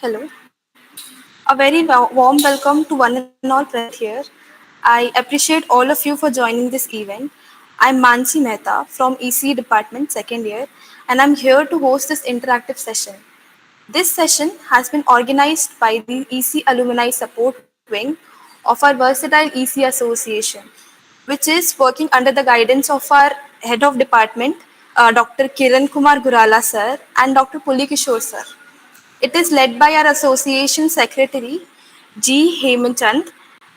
Hello. A very warm welcome to one and all present here. I appreciate all of you for joining this event. I'm Mansi Mehta from ECE Department, second year, and I'm here to host this interactive session. This session has been organized by the ECE Alumni Support Wing of our versatile ECE Association, which is working under the guidance of our Head of Department, Dr. Kiran Kumar Gurala sir and Dr. Pulikishore sir. It is led by our association secretary, G. Hemantchand,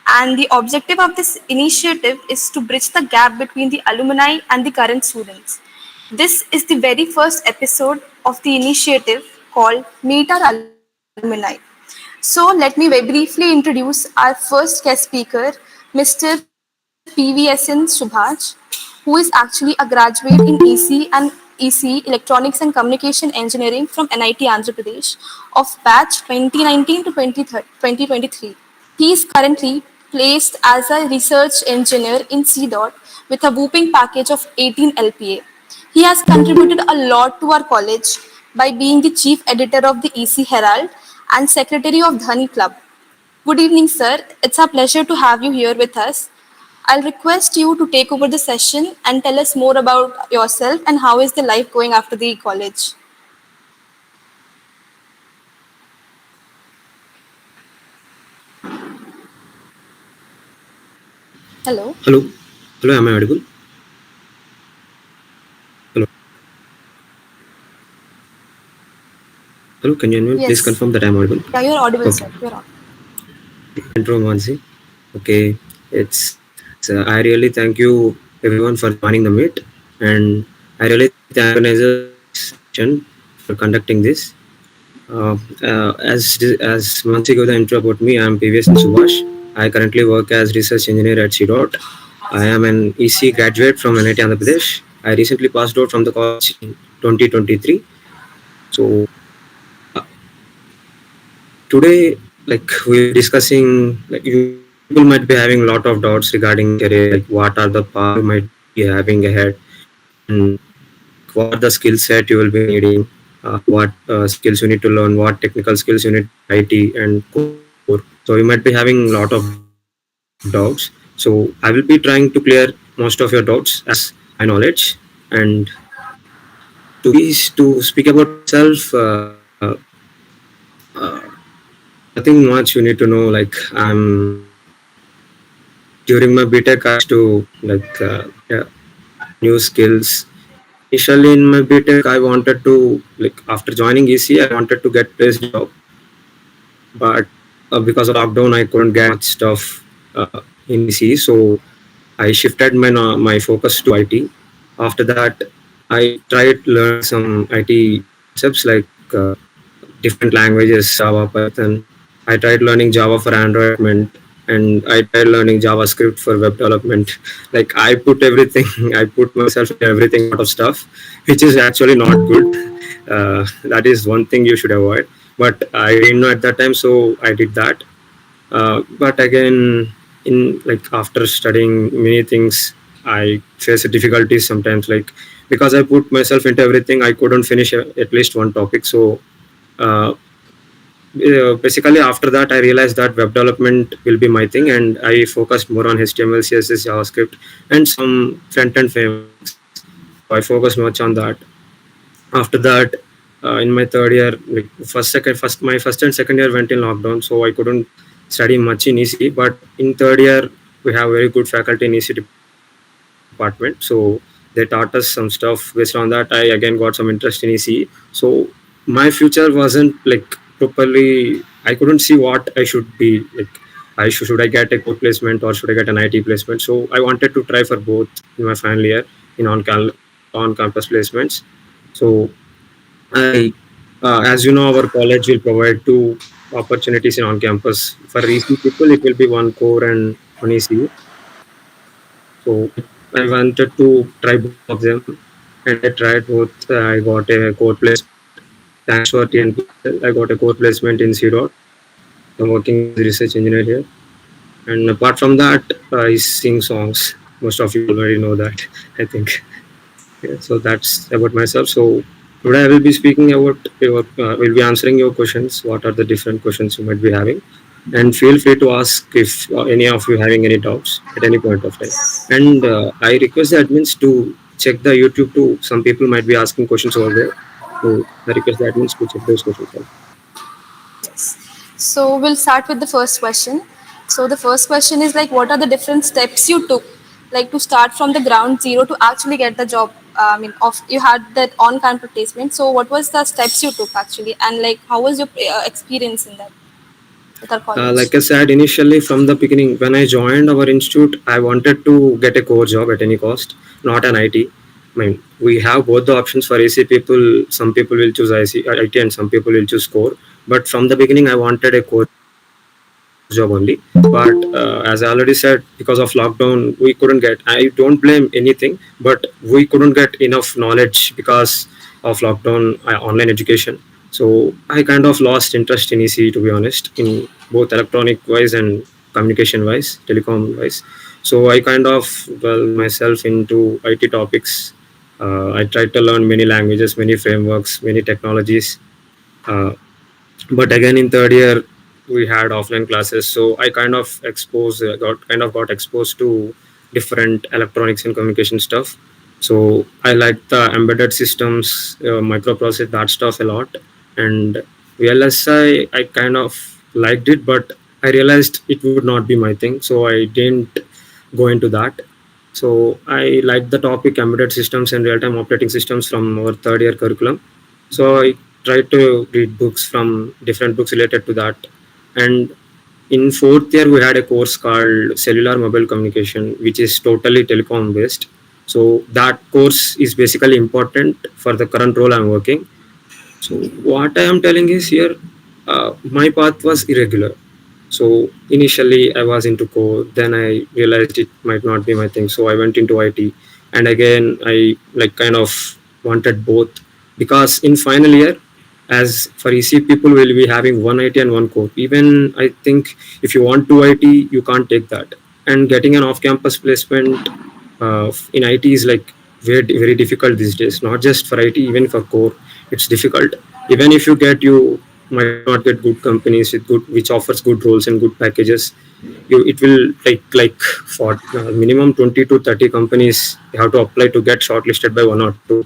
and the objective of this initiative is to bridge the gap between the alumni and the current students. This is the very first episode of the initiative called Meet Our Alumni. So, let me very briefly introduce our first guest speaker, Mr. PVSN Subhash, who is actually a graduate in EC and ECE, Electronics and Communication Engineering from NIT Andhra Pradesh of batch 2019 to 2023. He is currently placed as a research engineer in CDOT with a whooping package of 18 LPA. He has contributed a lot to our college by being the chief editor of the EC Herald and secretary of Dhani Club. Good evening, sir. It's a pleasure to have you here with us. I'll request you to take over the session and tell us more about yourself and how is the life going after the college. Hello. Hello. Hello, am I audible? Hello. Hello, can you hear me? Please Yes. confirm that I'm audible. Yeah, you're audible, Okay. sir. You're audible. Intro, Mansi. Okay. I really thank you everyone for joining the meet, and I really thank the organization for conducting this. As Mansi gave the intro about me, I'm PVSN Subhash. I currently work as research engineer at CDOT. I am an EC graduate from NIT Andhra Pradesh. I recently passed out from the college in 2023. So today, like we're discussing, like you people might be having a lot of doubts regarding career, like what are the paths you might be having ahead, and what are the skill set you will be needing, what skills you need to learn, what technical skills you need, IT and core. So you might be having a lot of doubts. So I will be trying to clear most of your doubts as my knowledge. And to speak about myself, nothing much you need to know. Like during my BTech, I used to yeah, new skills. Initially in my BTech, I wanted to, like, after joining EC, I wanted to get this job, but because of lockdown, I couldn't get much stuff in EC. So I shifted my focus to IT. After that, I tried learning some IT concepts like different languages, Java, Python. I tried learning Java for Android development, and I tried learning JavaScript for web development. Like I put everything, I put myself in everything out of stuff, which is actually not good. That is one thing you should avoid. But I didn't know at that time, so I did that. But again, in like after studying many things, I face difficulties sometimes. Like because I put myself into everything, I couldn't finish at least one topic. So uh, basically after that I realized that web development will be my thing, and I focused more on HTML, CSS, JavaScript and some front end frameworks. So I focused much on that. After that, in my third year, like my first and second year went in lockdown, so I couldn't study much in EC. But in third year we have very good faculty in EC department, so they taught us some stuff. Based on that, I again got some interest in EC. So my future wasn't like properly, I couldn't see what I should be like. Should I get a core placement or should I get an IT placement? So I wanted to try for both in my final year in on campus placements. So I, as you know, our college will provide two opportunities in on campus. For EC people, it will be one core and one EC. So I wanted to try both of them, and I tried both. I got a core placement. Thanks for TNPL, I got a core placement in CDOT. I'm working as a research engineer here. And apart from that, I sing songs. Most of you already know that, I think. Yeah, so that's about myself. So Today I will be speaking about will be answering your questions. What are the different questions you might be having, and feel free to ask if any of you having any doubts at any point of time. And I request the admins to check the YouTube too. Some people might be asking questions over there, so I request the admins to check those questions out. Yes. So we'll start with the first question. So the first question is like, what are the different steps you took, like to start from the ground zero to actually get the job? I mean, of you had that on-campus placement. So what was the steps you took actually, and like how was your experience in that with our college? Like I said initially from the beginning, when I joined our institute, I wanted to get a core job at any cost, not an IT. I mean, we have both the options for AC people. Some people will choose IT and some people will choose core. But from the beginning, I wanted a core job only. But as I already said, because of lockdown, we couldn't get. I don't blame anything, but we couldn't get enough knowledge because of lockdown, online education. So I kind of lost interest in ECE, to be honest, in both electronic wise and communication wise, telecom wise. So I kind of well myself into IT topics. I tried to learn many languages, many frameworks, many technologies. Uh, but again in third year we had offline classes, so I kind of got exposed to different electronics and communication stuff. So I like the embedded systems, microprocessor, that stuff a lot. And VLSI I kind of liked it, but I realized it would not be my thing, so I didn't go into that. So I like the topic embedded systems and real-time operating systems from our third year curriculum. So I tried to read books from different books related to that. And in fourth year, we had a course called Cellular Mobile Communication, which is totally telecom based. So that course is basically important for the current role I'm working. So what I am telling is here, my path was irregular. So initially I was into core, then I realized it might not be my thing. So I went into IT, and again I like kind of wanted both, because in final year, as for EC people will be having one IT and one core. Even I think if you want two IT, you can't take that. And getting an off-campus placement in IT is like very difficult these days. Not just for IT, even for core, it's difficult. Even if you get, you might not get good companies with good which offers good roles and good packages. It will take like for minimum 20 to 30 companies you have to apply to get shortlisted by one or two.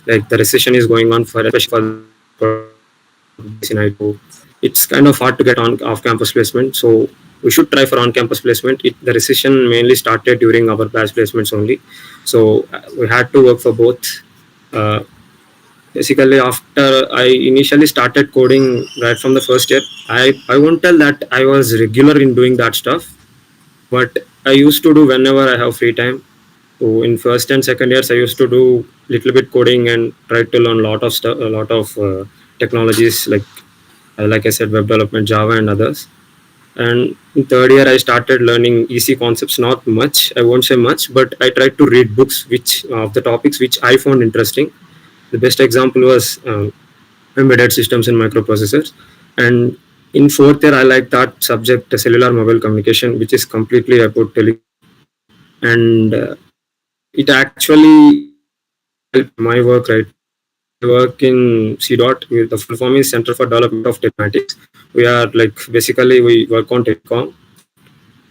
Like the recession is going on for especially for the product based in IT. So it's kind of hard to get on off campus placement. So we should try for on campus placement. The recession mainly started during our batch placements only. So we had to work for both. Uh, Basically, after I initially started coding right from the first year, I won't tell that I was regular in doing that stuff, but I used to do whenever I have free time. So in first and second years, I used to do little bit coding and try to learn a lot of stuff, a lot of technologies like I said, web development, Java, and others. And in third year, I started learning EC concepts. Not much, I won't say much, but I tried to read books which of the topics which I found interesting. The best example was embedded systems and microprocessors. And in fourth year, I like that subject, cellular mobile communication, which is completely about telecom. And it actually helped my work right now. I work in CDOT. The full form is Center for Development of Telematics. We are like basically we work on telecom.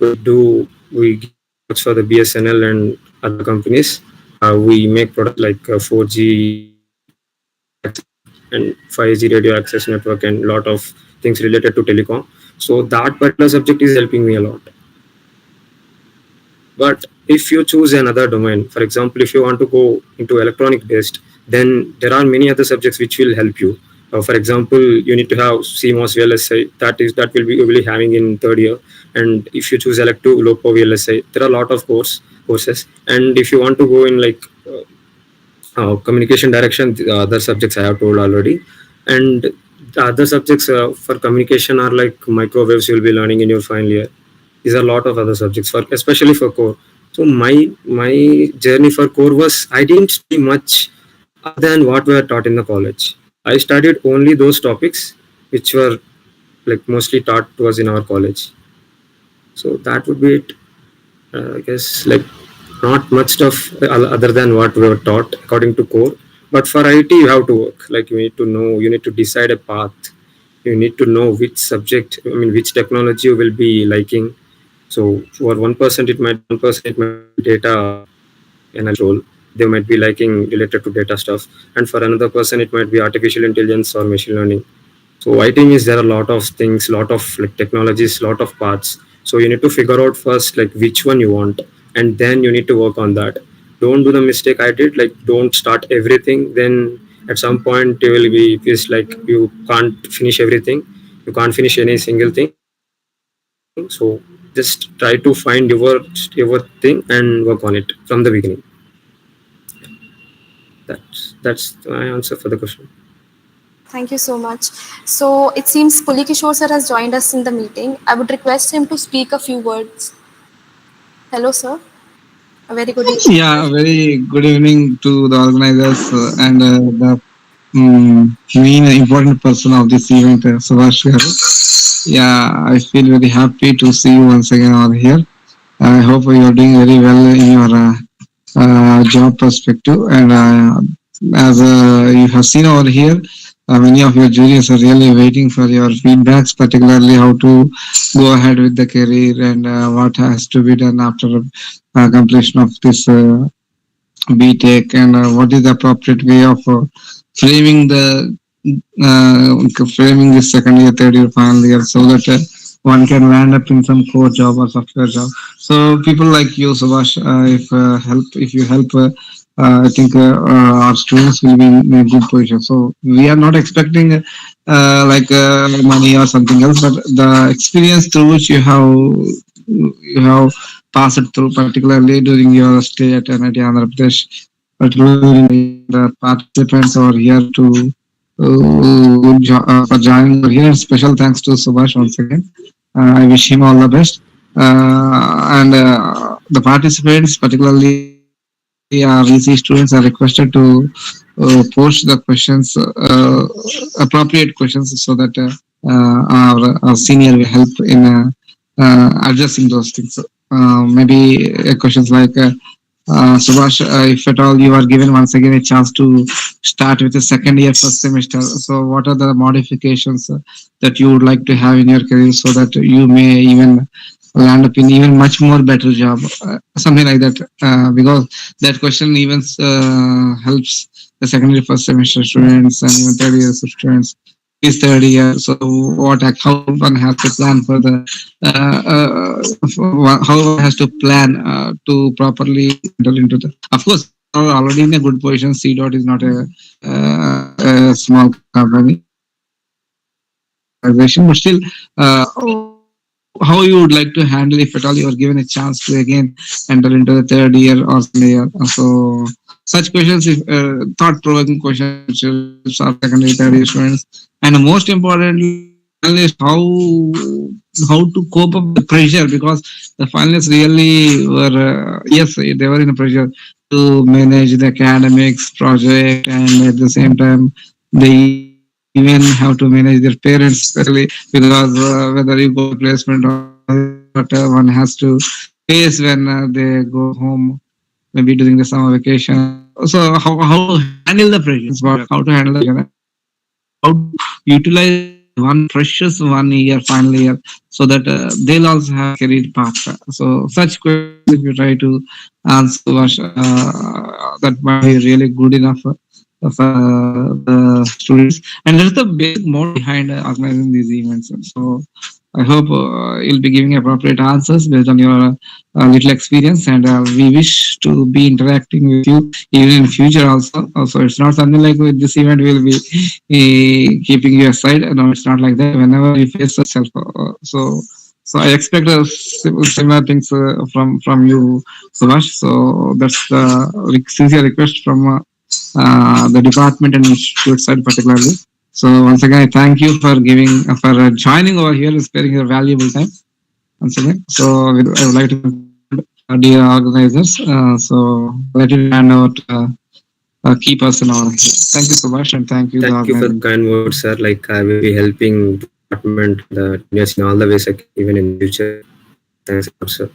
We give products for the BSNL and other companies. We make products like 4G radio access and 5G radio access network and a lot of things related to telecom. So that particular subject is helping me a lot. But if you choose another domain, for example, if you want to go into electronic based, then there are many other subjects which will help you. For example, you need to have CMOS VLSI. That will be you will be having in third year. And if you choose elective LOPO VLSI, there are a lot of courses. And if you want to go in like communication direction, the other subjects I have told already. And the other subjects for communication are like microwaves you'll be learning in your final year. These are a lot of other subjects for especially for core. So my journey for core was I didn't study much other than what we were taught in the college. I studied only those topics which were like mostly taught to us in our college. So that would be it. I guess like not much stuff other than what we were taught according to core. But for IT, you have to work. Like you need to know, you need to decide a path. You need to know which subject, I mean, which technology you will be liking. So for one person it might be data analyst role. They might be liking related to data stuff, and for another person it might be artificial intelligence or machine learning. So IT means there are a lot of things, lot of like technologies, lot of parts. So you need to figure out first like which one you want, and then you need to work on that. Don't do the mistake I did. Like don't start everything. Then at some point you will be it's like you can't finish everything. You can't finish any single thing. So just try to find your thing and work on it from the beginning. That's my answer for the question. Thank you so much. So it seems Pulikishore sir has joined us in the meeting. I would request him to speak a few words. Hello, sir. A very good evening. Yeah, very good evening to the organizers and the main important person of this event, Subhash garu. Yeah, I feel very happy to see you once again over here. I hope you are doing very well in your job perspective. And as you have seen over here, many of your juniors are really waiting for your feedbacks, particularly how to go ahead with the career and what has to be done after completion of this BTech, and what is the appropriate way of framing the framing this second year, third year, final year, so that one can land up in some core job or software job. So people like you, Subhash, if you help, I think our students will be in a good position. So we are not expecting money or something else, but the experience through which you have passed through, particularly during your stay at NIT Andhra Pradesh, particularly even the participants over here to for joining over here. Special thanks to Subhash once again. I wish him all the best. And the participants, particularly our EC students, are requested to post the questions, appropriate questions, so that our senior will help in addressing those things. Maybe questions like Subhash, if at all you are given once again a chance to start with the second year first semester, so what are the modifications that you would like to have in your career so that you may even land up in even much more better job, something like that? Because that question even helps the second year first semester students and even third year students is third year. So how one has to plan for the how one has to plan to properly enter into the. Of course, you are already in a good position. C dot is not a small company organization, but still, how you would like to handle if at all you are given a chance to again enter into the third year or second year. So such questions, if thought-provoking questions, which helps our second year, third year students, and most importantly, the finalists how to cope up with the pressure, because the finalists really were yes, they were in a pressure to manage the academics project, and at the same time they even have to manage their parents, especially because whether you go to placement or something, this is what one has to face when they go home, maybe during the summer vacation. So how to handle the pressure? How to handle the pressure and how to utilize that one precious 1 year, final year, so that they'll also have career path. So such questions, if you try to answer, that might be really good enough for the students. And that's the basic mode behind organizing these events. So I hope you'll be giving appropriate answers based on your little experience, and we wish to be interacting with you even in future also. Also, it's not something like with this event we'll be keeping you aside. No, it's not like that. Whenever we face such so I expect similar things from you, Subhash. So that's the sincere request from the department and institute side particularly. So once again, I thank you for joining over here and sparing your valuable time once again. So I would like to conclude, dear organizers. So let you hand over to key person over here. Thank you so much, and thank you the Thank you for the organizing. kind words, sir. Like I will be helping the department, the juniors in all the ways I can, even in the future. Thanks a lot, sir.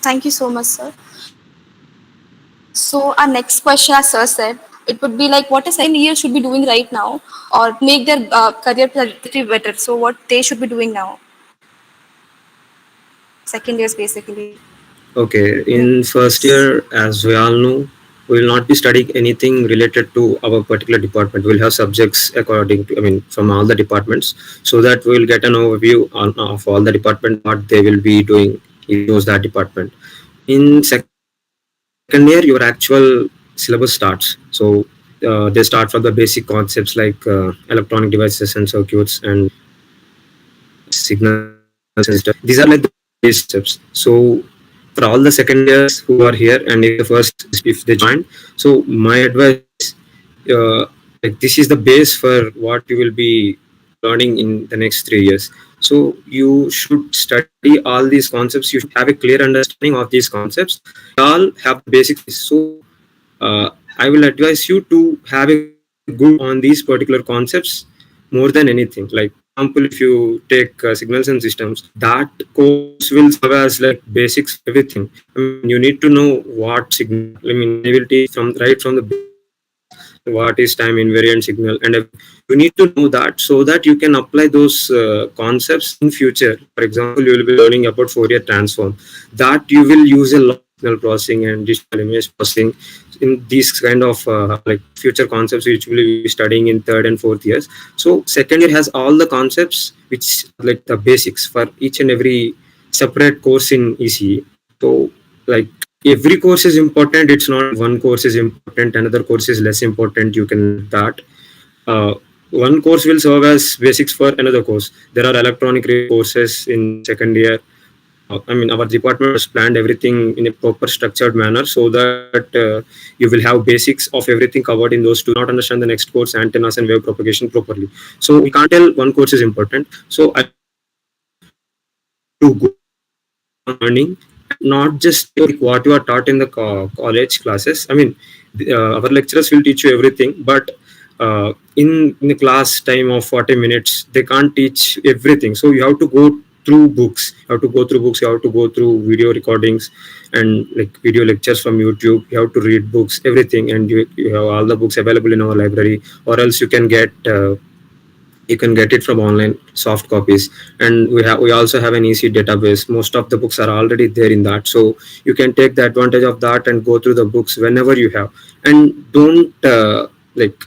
Thank you so much, sir. So our next question, as sir said, it would be like, what a second year should be doing right now, or to make their career trajectory better. So what they should be doing now, second years basically. Okay, in first Yes. year, as we all know, we will not be studying anything related to our particular department. We'll have subjects according to, I mean, from all the departments, so that we'll get an overview of all the department, what they will be doing if we choose that department. In second year, your actual syllabus starts. So they start from the basic concepts like electronic devices and circuits and signal sensors. These are like the basic concepts. So for all the second years who are here, and if the first if they join, so my advice is like this is the base for what you will be learning in the next 3 years. So you should study all these concepts. You should have a clear understanding of these concepts. They all have the basics. So I will advise you to have a good on these particular concepts more than anything. Like for example, if you take signals and systems, that course will serve as like basics for everything. I mean, you need to know what signal. I mean, they will teach from right from the basics, what is time invariant signal and everything. You need to know that so that you can apply those concepts in future. For example, you will be learning about Fourier transform. That you will use a lot of signal processing and digital image processing in these kind of like future concepts which we will be studying in third and fourth years. So second year has all the concepts which are like the basics for each and every separate course in ECE. So like every course is important. It's not one course is important, another course is less important. You can like that. Uh, one course will serve as basics for another course. There are electronic courses in second year. I mean, our department has planned everything in a proper structured manner so that you will have basics of everything covered in those two. You not understand the next course, antennas and wave propagation properly. So we can't tell one course is important. So I advise you to go on learning and not just take what you are taught in the college classes. I mean, our lecturers will teach you everything, but in the class time of 40 minutes, they can't teach everything. So you have to go through books. You have to go through books. You have to go through video recordings and like video lectures from YouTube. You have to read books, everything, and you have all the books available in our library, or else you can get it from online soft copies. And we also have an EC database. Most of the books are already there in that, so you can take the advantage of that and go through the books whenever you have. And don't like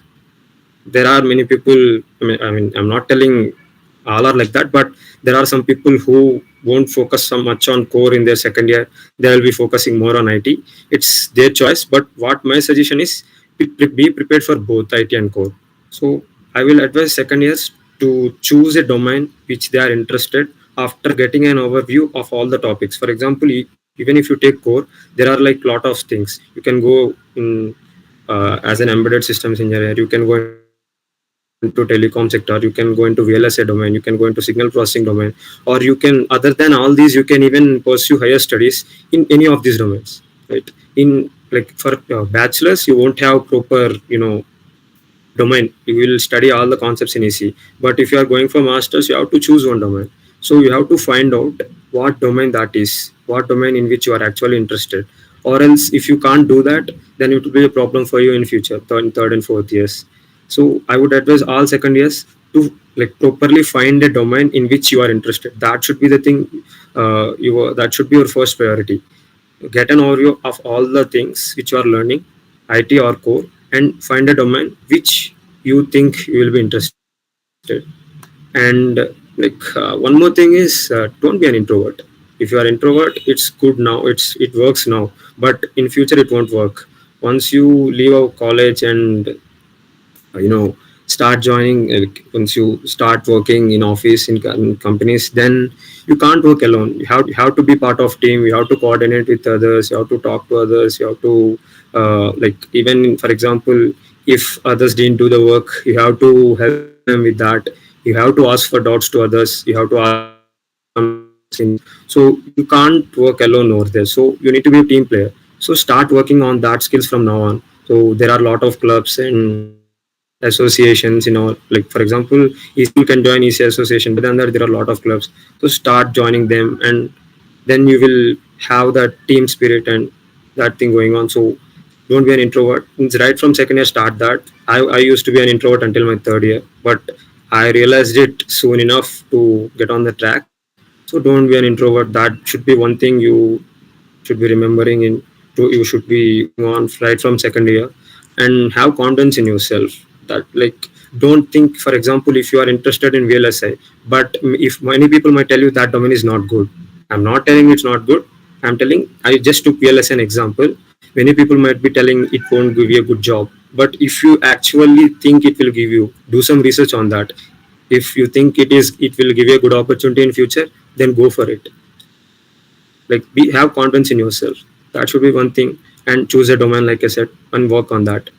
there are many people. I mean, I'm not telling all are like that, but there are some people who won't focus so much on core in their second year. They will be focusing more on IT. It's their choice, but what my suggestion is, be prepared for both IT and core. So I will advise second years to choose a domain which they are interested after getting an overview of all the topics. For example, even if you take core, there are like lot of things you can go in. As an embedded systems engineer, you can go into telecom sector, you can go into VLSA domain, you can go into signal processing domain, or you can, other than all these, you can even pursue higher studies in any of these domains, right? In like for bachelor's, you won't have proper, domain. You will study all the concepts in EC. But if you are going for masters, you have to choose one domain. So you have to find out what domain that is, what domain in which you are actually interested. Or else, if you can't do that, then it will be a problem for you in future, third and fourth years. So I would advise all second years to like properly find a domain in which you are interested. That should be the thing. That should be your first priority. Get an overview of all the things which you are learning, IT or core, and find a domain which you think you will be interested. And one more thing is don't be an introvert. If you are introvert, it's good now, it works now, but in future it won't work. Once you leave our college and start joining, once you start working in office in companies, then you can't work alone. You have to be part of team. You have to coordinate with others, you have to talk to others, you have to like even for example, if others didn't do the work, you have to help them with that. You have to ask for doubts to others, you have to ask for some seniors. So you can't work alone over there, so you need to be a team player. So start working on that skills from now on. So there are a lot of clubs and associations, like for example, EC, you can join EC association, but then there are a lot of clubs. So start joining them and then you will have that team spirit and that thing going on. So don't be an introvert. It's right from second year start that. I used to be an introvert until my third year, but I realized it soon enough to get on the track. So don't be an introvert. That should be one thing you should be remembering in to you should be going on right from second year, and have confidence in yourself. That like don't think, for example, if you are interested in VLSI, but if many people might tell you that domain is not good. I'm not telling it's not good. I'm telling I just took VLSI an example. Many people might be telling it won't give you a good job, but if you actually think it will give you, do some research on that. If you think it will give you a good opportunity in future, then go for it. Like be have confidence in yourself. That should be one thing. And choose a domain, like I said, and work on that.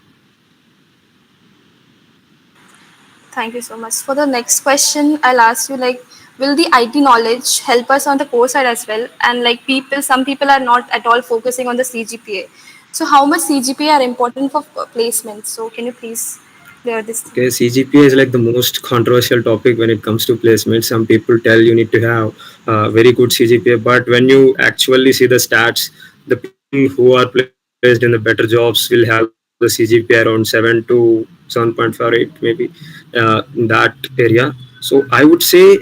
Thank you so much. For the next question, I'll ask you like, will the IT knowledge help us on the core side as well? And like some people are not at all focusing on the CGPA. So how much CGPA are important for placement? So can you please clear this thing? Okay, CGPA is like the most controversial topic when it comes to placement. Some people tell you need to have very good CGPA, but when you actually see the stats, the people who are placed in the better jobs will have the CGPA around 7 to 7.48 maybe, in that area. So I would say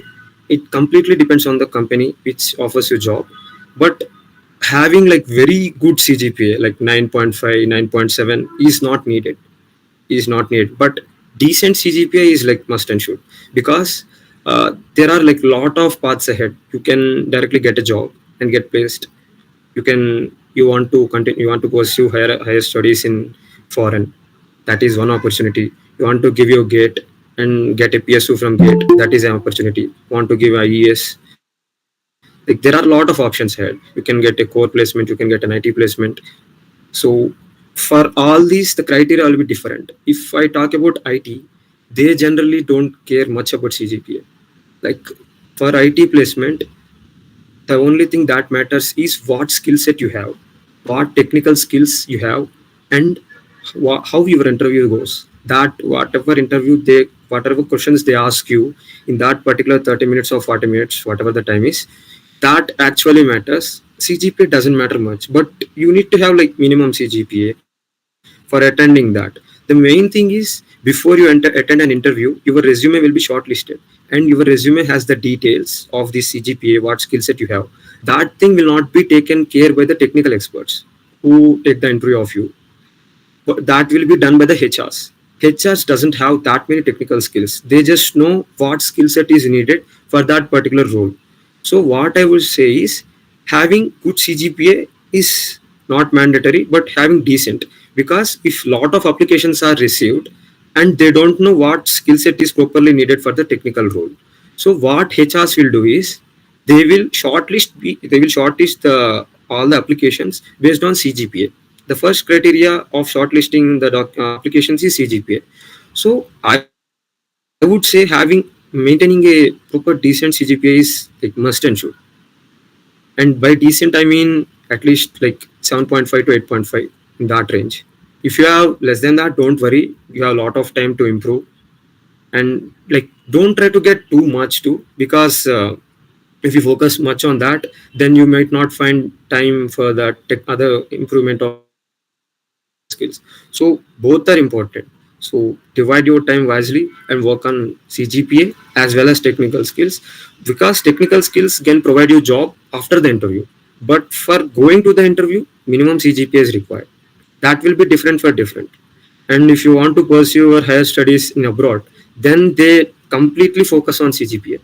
it completely depends on the company which offers you job, but having like very good CGPA like 9.5, 9.7 is not needed, but decent CGPA is like must and should, because there are like lot of paths ahead. You can directly get a job and get placed. You want to continue, you want to pursue higher studies in foreign. That is one opportunity. You want to give your gate and get a PSU from gate. That is an opportunity. You want to give IES. Like there are a lot of options ahead. You can get a core placement. You can get an IT placement. So for all these, the criteria will be different. If I talk about IT, they generally don't care much about CGPA. Like for IT placement, the only thing that matters is what skill set you have, what technical skills you have, and how your interview goes. That whatever questions they ask you in that particular 30 minutes or 40 minutes, whatever the time is, that actually matters. CGPA doesn't matter much, but you need to have like minimum CGPA for attending that. The main thing is before you attend an interview, your resume will be shortlisted, and your resume has the details of the CGPA, what skill set you have. That thing will not be taken care by the technical experts who take the interview of you, but that will be done by the HRs. HRs doesn't have that many technical skills. They just know what skill set is needed for that particular role. So what I would say is having good CGPA is not mandatory, but having decent. Because if lot of applications are received and they don't know what skill set is properly needed for the technical role. So what HRs will do is they will shortlist all the applications based on CGPA. The first criteria of shortlisting the applications is CGPA. So I would say maintaining a proper decent CGPA is like must and should. And by decent I mean at least like 7.5 to 8.5, in that range. If you have less than that, don't worry. You have a lot of time to improve, and like don't try to get too much too, because if you focus much on that, then you might not find time for that other improvement of skills. So both are important. So divide your time wisely and work on CGPA as well as technical skills, because technical skills can provide you job after the interview, but for going to the interview, minimum CGPA is required. That will be different for different. And if you want to pursue your higher studies in abroad, then they completely focus on CGPA.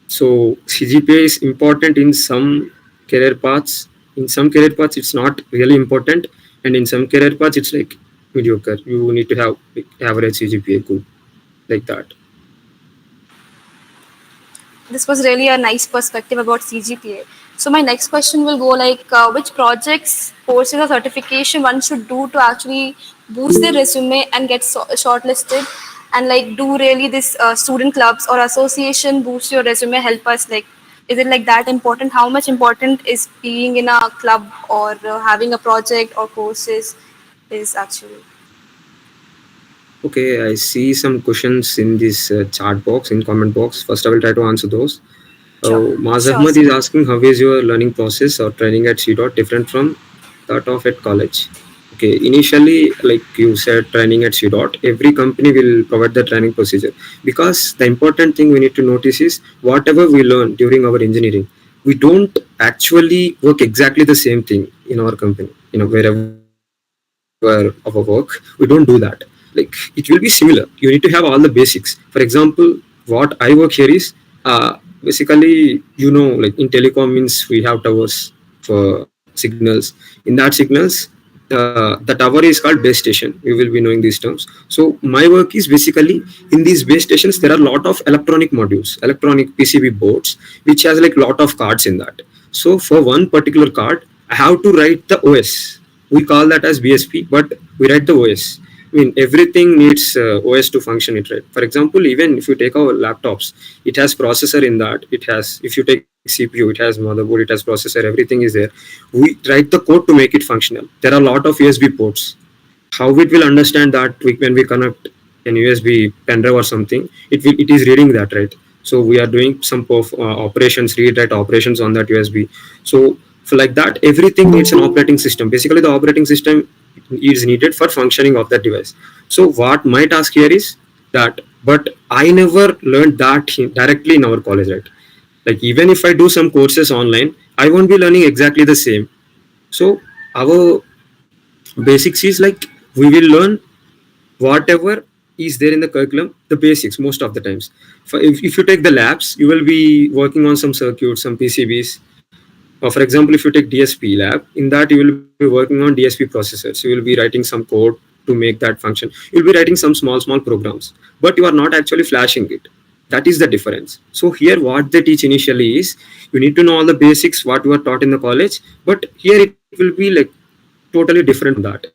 So CGPA is important in some career paths. In some career paths, it's not really important, and in some career paths, it's like mediocre. You need to have like, average CGPA, good, like that. This was really a nice perspective about CGPA. So my next question will go like, which projects, courses, or certification one should do to actually boost their resume and get shortlisted, and like do really this student clubs or association boost your resume, help us like. Is it like that important? How much important is being in a club or having a project or courses is actually? Okay, I see some questions in this chat box, in comment box. First, I will try to answer those. Sure, Maz sir. Ahmad is asking, how is your learning process or training at CDOT different from that of at college? Okay, initially, like you said, training at CDOT, every company will provide the training procedure, because the important thing we need to notice is whatever we learn during our engineering, we don't actually work exactly the same thing in our company, wherever of our work, we don't do that. Like, it will be similar. You need to have all the basics. For example, what I work here is, basically, like in telecom means we have towers for signals. In that signals, the tower is called base station. You will be knowing these terms. So my work is basically, in these base stations there are a lot of electronic modules, electronic PCB boards, which has like lot of cards in that. So for one particular card, I have to write the OS. We call that as BSP, but we write the OS. I mean, everything needs OS to function it, right? For example, even if you take our laptops, it has processor in that. It has, if you take CPU, it has motherboard, it has processor, everything is there. We write the code to make it functional. There are a lot of USB ports. How it will understand that when we connect an USB pen drive or something, it is reading that, right? So we are doing some operations, read write operations on that USB. So for like that, everything needs an operating system. Basically, the operating system is needed for functioning of that device. So what my task here is that, but I never learned that directly in our college, right? Like, even if I do some courses online, I won't be learning exactly the same. So our basics is like, we will learn whatever is there in the curriculum, the basics most of the times. If you take the labs, you will be working on some circuits, some PCBs. For example, if you take DSP lab, in that you will be working on DSP processors. You will be writing some code to make that function. You'll be writing some small programs, but you are not actually flashing it. That is the difference. So here, what they teach initially is, you need to know all the basics what you are taught in the college, but here it will be like totally different from that.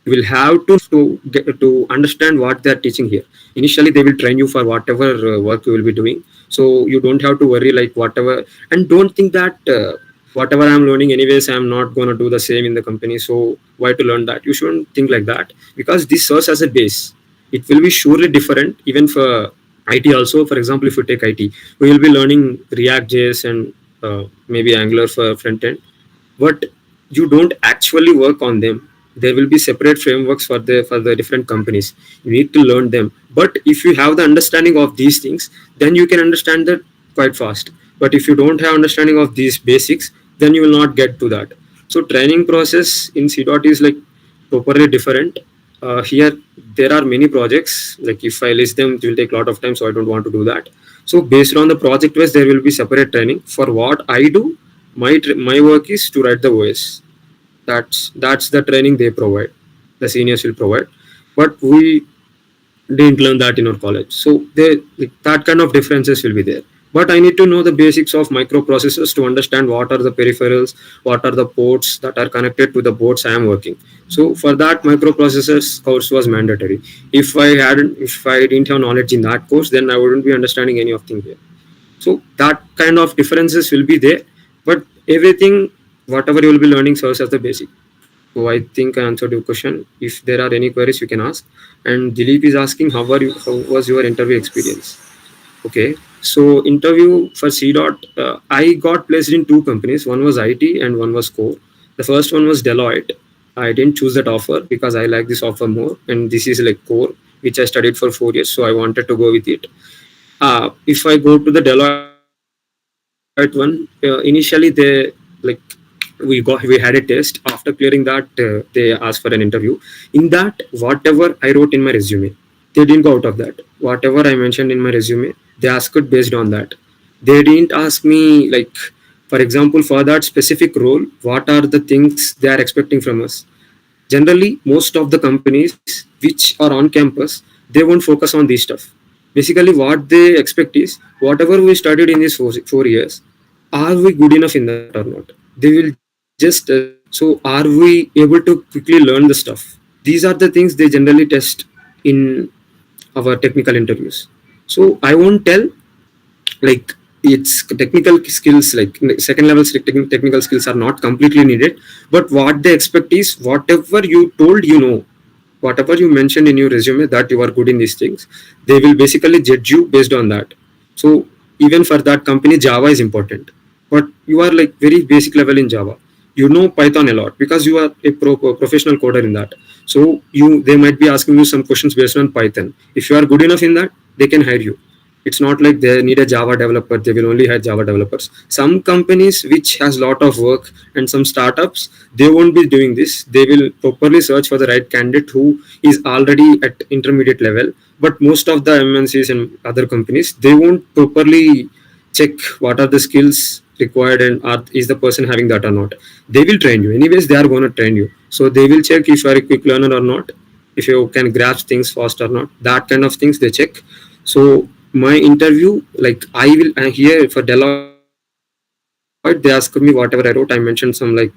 You will have to get to understand what they are teaching here. Initially they will train you for whatever work you will be doing, so you don't have to worry like whatever, and don't think that whatever I'm learning anyways I'm not going to do the same in the company, so why to learn that. You shouldn't think like that, because this serves as a base. It will be surely different even for IT also. For example, if you take IT, we will be learning React JS and maybe Angular for front end, but you don't actually work on them. There will be separate frameworks for the different companies. You need to learn them, but if you have the understanding of these things, then you can understand that quite fast. But if you don't have understanding of these basics, then you will not get to that. So training process in CDOT is like properly different. Here there are many projects, like if I list them it will take a lot of time, so I don't want to do that. So based on the project wise, there will be separate training. For what I do, my work is to write the OS. That's the training they provide, the seniors will provide, but we didn't learn that in our college. So that kind of differences will be there. But I need to know the basics of microprocessors to understand what are the peripherals, what are the ports that are connected to the boards I am working. So for that, microprocessors course was mandatory. If I didn't have knowledge in that course, then I wouldn't be understanding any of things here. So that kind of differences will be there, but everything, whatever you will be learning, serves as the basic. So I think I answered your question. If there are any queries, you can ask. And Dilip is asking, how was your interview experience? Okay, so interview for C dot, I got placed in two companies. One was IT and one was Core. The first one was Deloitte. I didn't choose that offer because I like this offer more, and this is like Core, which I studied for 4 years, so I wanted to go with it. If I go to the Deloitte one, initially they like we had a test. After clearing that, they asked for an interview. In that, whatever I wrote in my resume, they didn't go out of that. Whatever I mentioned in my resume, they asked based on that. They didn't ask me like, for example, for that specific role, what are the things they are expecting from us. Generally, most of the companies which are on campus, they won't focus on this stuff. Basically, what they expect is whatever we studied in these 4 years, are we good enough in that or not? They will just so are we able to quickly learn the stuff? These are the things they generally test in our technical interviews. So I won't tell like it's technical skills, like second level technical skills are not completely needed, but what they expect is whatever you told, whatever you mentioned in your resume that you are good in these things, they will basically judge you based on that. So even for that company, Java is important, but you are like very basic level in Java. You know Python a lot because you are a professional coder in that. So they might be asking you some questions based on Python. If you are good enough in that, they can hire you. It's not like they need a Java developer, they will only hire Java developers. Some companies which has lot of work, and some startups, they won't be doing this. They will properly search for the right candidate who is already at intermediate level. But most of the MNCs and other companies, they won't properly check what are the skills required, and is the person having that or not. They will train you anyways, they are going to train you. So they will check if you are a quick learner or not, if you can grasp things fast or not, that kind of things they check. So my interview, like I will here for Deloitte, they asked me whatever I wrote. I mentioned some web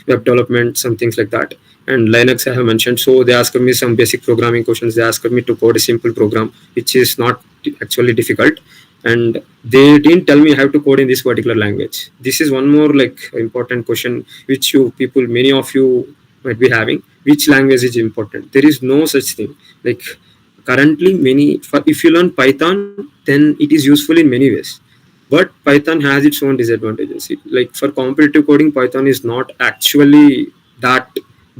development, some things like that, and Linux I have mentioned. So they asked me some basic programming questions. They asked me to code a simple program, which is not actually difficult. And they didn't tell me how to code in this particular language. This is one more like important question which you people, many of you might be having. Which language is important? There is no such thing. Like currently, if you learn Python, then it is useful in many ways. But Python has its own disadvantages. Like for competitive coding, Python is not actually that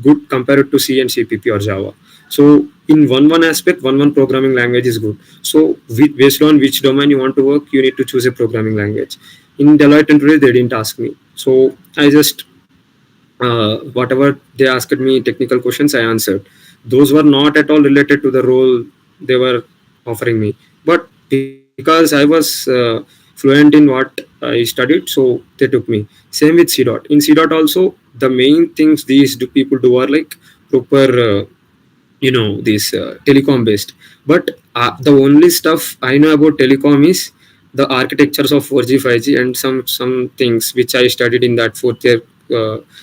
good compared to C and CPP or Java. So in one aspect, one programming language is good. So based on which domain you want to work, you need to choose a programming language. In Deloitte and today, they didn't ask me. So I just whatever they asked me technical questions, I answered. Those were not at all related to the role they were offering me. But because I was fluent in what I studied, so they took me. Same with CDOT. In CDOT also, the main things these people do are like proper this telecom based. But the only stuff I know about telecom is the architectures of 4G 5G and some things which I studied in that fourth year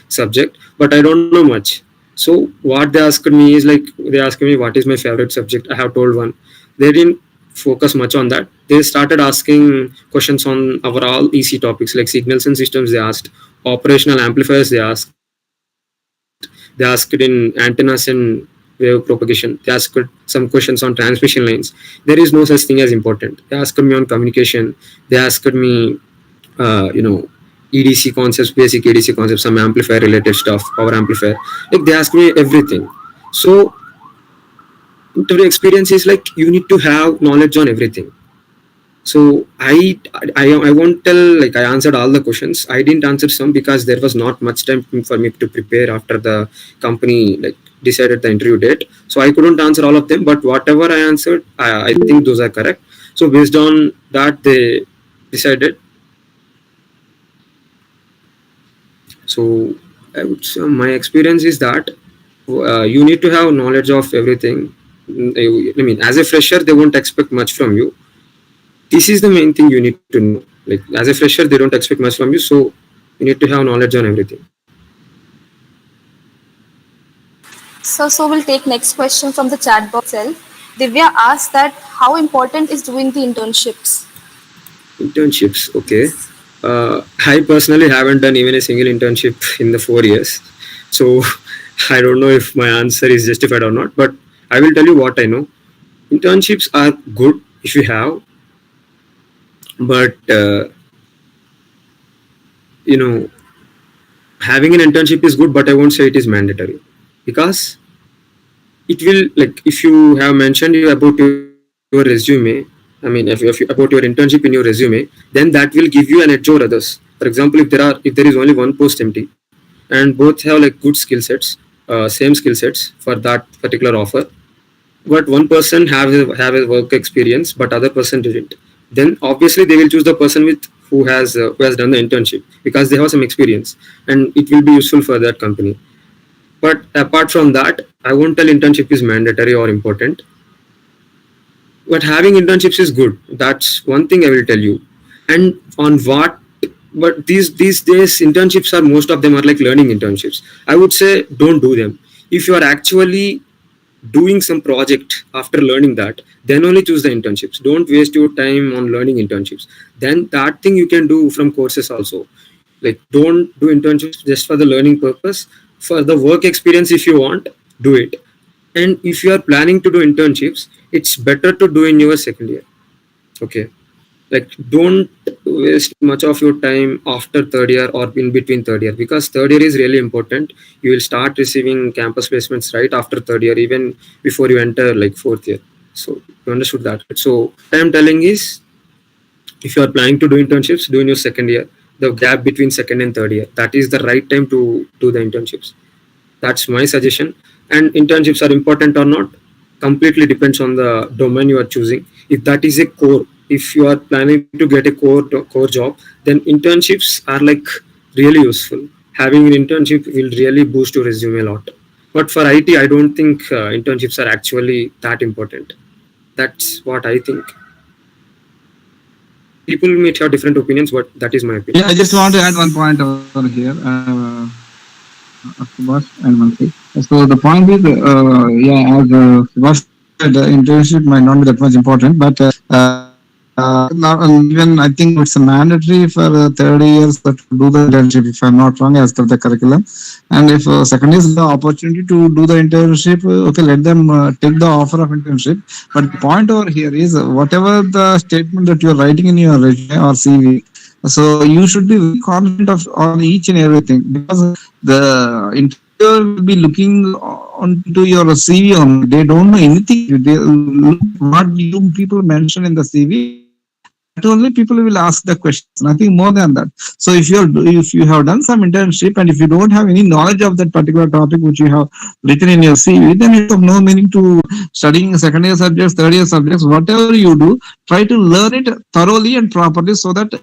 subject, but I don't know much. So what they asked me is like, they asked me what is my favorite subject. I have told one. They didn't focus much on that. They started asking questions on overall EC topics like signals and systems. They asked operational amplifiers. They asked in antennas and wave propagation. They asked some questions on transmission lines. There is no such thing as important. They asked me on communication. They asked me EDC concepts, basic EDC concepts, some amplifier related stuff, power amplifier. Like they ask me everything. So interview experience is like you need to have knowledge on everything. So I won't tell like I answered all the questions. I didn't answer some because there was not much time for me to prepare after the company like decided the interview date. So I couldn't answer all of them. But whatever I answered, I think those are correct. So based on that, they decided. So I would say my experience is that you need to have knowledge of everything. I mean, as a fresher, they won't expect much from you. This is the main thing you need to know. Like as a fresher, they don't expect much from you, so you need to have knowledge on everything. So we'll take next question from the chat box itself. Divya asked that how important is doing the internships? Internships, okay. I personally haven't done even a single internship in the 4 years, so I don't know if my answer is justified or not. But I will tell you what I know. Internships are good if you have, but you know, having an internship is good, but I won't say it is mandatory, because it will, like, if you have mentioned about your resume, I mean, if about your internship in your resume, then that will give you an edge over others. For example, if there is only one post empty and both have like good skill sets, same skill sets for that particular offer, but one person have a work experience but other person didn't, then obviously they will choose the person with who has done the internship, because they have some experience and it will be useful for that company. But apart from that, I won't tell internship is mandatory or important. But having internships is good. That's one thing I will tell you. And on what? But these days, internships are, most of them are like learning internships. I would say don't do them. If you are actually doing some project after learning that, then only choose the internships. Don't waste your time on learning internships. Then that thing you can do from courses also. Like, don't do internships just for the learning purpose. For the work experience, if you want, do it. And if you are planning to do internships, it's better to do in your second year. Okay, like don't waste much of your time after third year or in between third year, because third year is really important. You will start receiving campus placements right after third year, even before you enter like fourth year. So you understood that, right? So what I'm telling is, if you are planning to do internships, do in your second year. The gap between second and third year, that is the right time to do the internships. That's my suggestion. And internships are important or not completely depends on the domain you are choosing. If that is a core, if you are planning to get a core job, then internships are like really useful. Having an internship will really boost your resume a lot. But for IT, I don't think internships are actually that important. That's what I think. People may have different opinions, but that is my opinion. Yeah, I just want to add one point over here, Subhash and Mansi. So the point is, yeah, as Subhash said, internship might not be that much important, but even I think it's mandatory for third years to do the internship, if I'm not wrong, as per the curriculum. And if second is the opportunity to do the internship, okay, let them take the offer of internship. But the point over here is, whatever the statement that you're writing in your resume or CV, so you should be very confident of on each and everything, because the interviewer will be looking onto your CV only. They don't know anything. They look what you people mention in the CV. That only people will ask the questions. Nothing more than that. So if you have done some internship and if you don't have any knowledge of that particular topic which you have written in your CV, then it's of no meaning to studying second year subjects, third year subjects. Whatever you do, try to learn it thoroughly and properly, so that,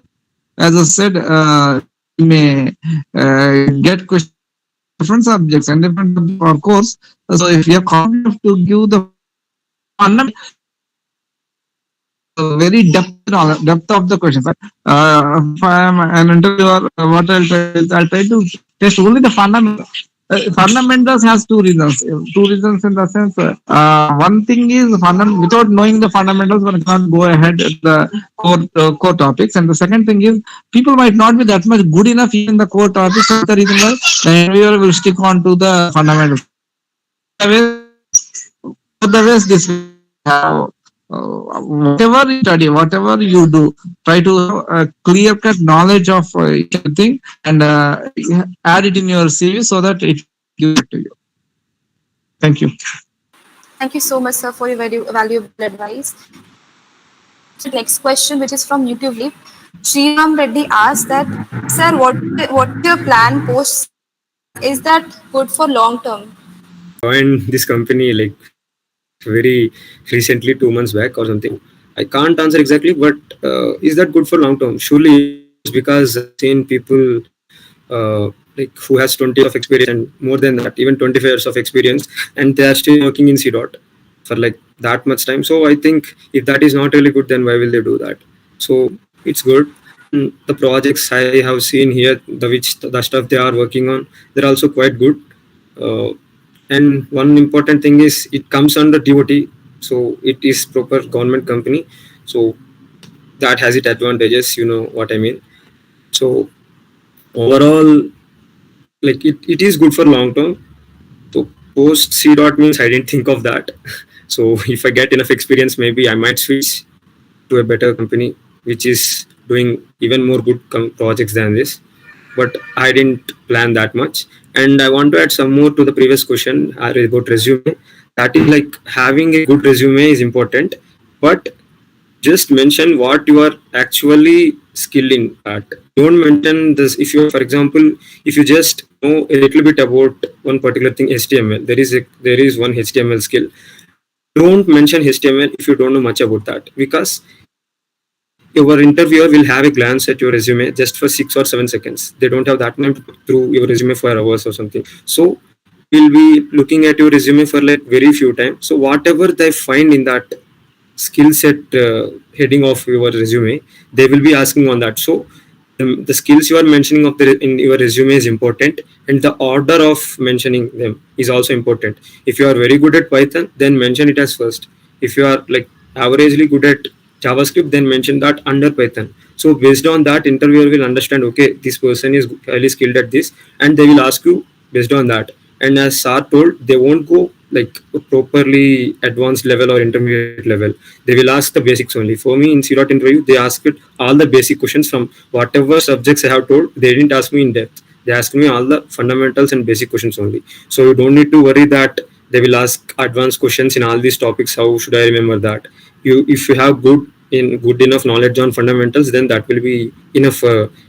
as I said, you may get questions in different subjects and different subjects or course. So if you are confident to give the fundamental, very depth of the questions. If I am an interviewer, what I'll try to test only the fundamental. Fundamentals has two reasons. Two reasons in the sense, one thing is without knowing the fundamentals, one cannot go ahead with the core topics. And the second thing is, people might not be that much good enough even in the core topics. That's the reason why the interviewer will stick on to the fundamentals. Both the ways this way have, whatever you study, whatever you do, try to have a clear cut knowledge of everything, and add it in your CV so that it will give it to you. Thank you. Thank you so much, sir, for your very valuable advice. The next question, which is from YouTube Leap, Sriram Reddy asked that, sir, what's your plan post CDOT? Is that good for long term? Joined this company like very recently, 2 months back or something. I can't answer exactly, but is that good for long term? Surely yes, because I've seen people like who has 20 years of experience and more than that, even 25 years of experience, and they are still working in CDOT for like that much time. So I think if that is not really good, then why will they do that? So it's good. And the projects I have seen here, the stuff they are working on, they're also quite good. Uh, and one important thing is it comes under DOT, so it is proper government company. So that has its advantages. You know what I mean. So overall, like it is good for long term. So post C dot means I didn't think of that. So if I get enough experience, maybe I might switch to a better company which is doing even more good projects than this. But I didn't plan that much. And I want to add some more to the previous question about resume. That is like having a good resume is important, but just mention what you are actually skilled in at. Don't mention this. If you, for example, if you just know a little bit about one particular thing, HTML, there is one HTML skill. Don't mention HTML if you don't know much about that, because your interviewer will have a glance at your resume just for 6 or 7 seconds. They don't have that time to put through your resume for hours or something. So we'll be looking at your resume for like very few times. So whatever they find in that skill set heading of your resume, they will be asking on that. So the skills you are mentioning in your resume is important, and the order of mentioning them is also important. If you are very good at Python, then mention it as first. If you are like averagely good at JavaScript, then mention that under Python. So based on that, interviewer will understand, okay, this person is highly skilled at this, and they will ask you based on that. And as Sir told, they won't go like properly advanced level or intermediate level. They will ask the basics only. For me in CDOT interview, they asked all the basic questions from whatever subjects I have told. They didn't ask me in depth. They asked me all the fundamentals and basic questions only. So you don't need to worry that they will ask advanced questions in all these topics. How should I remember that? You, if you have good enough knowledge on fundamentals, then that will be enough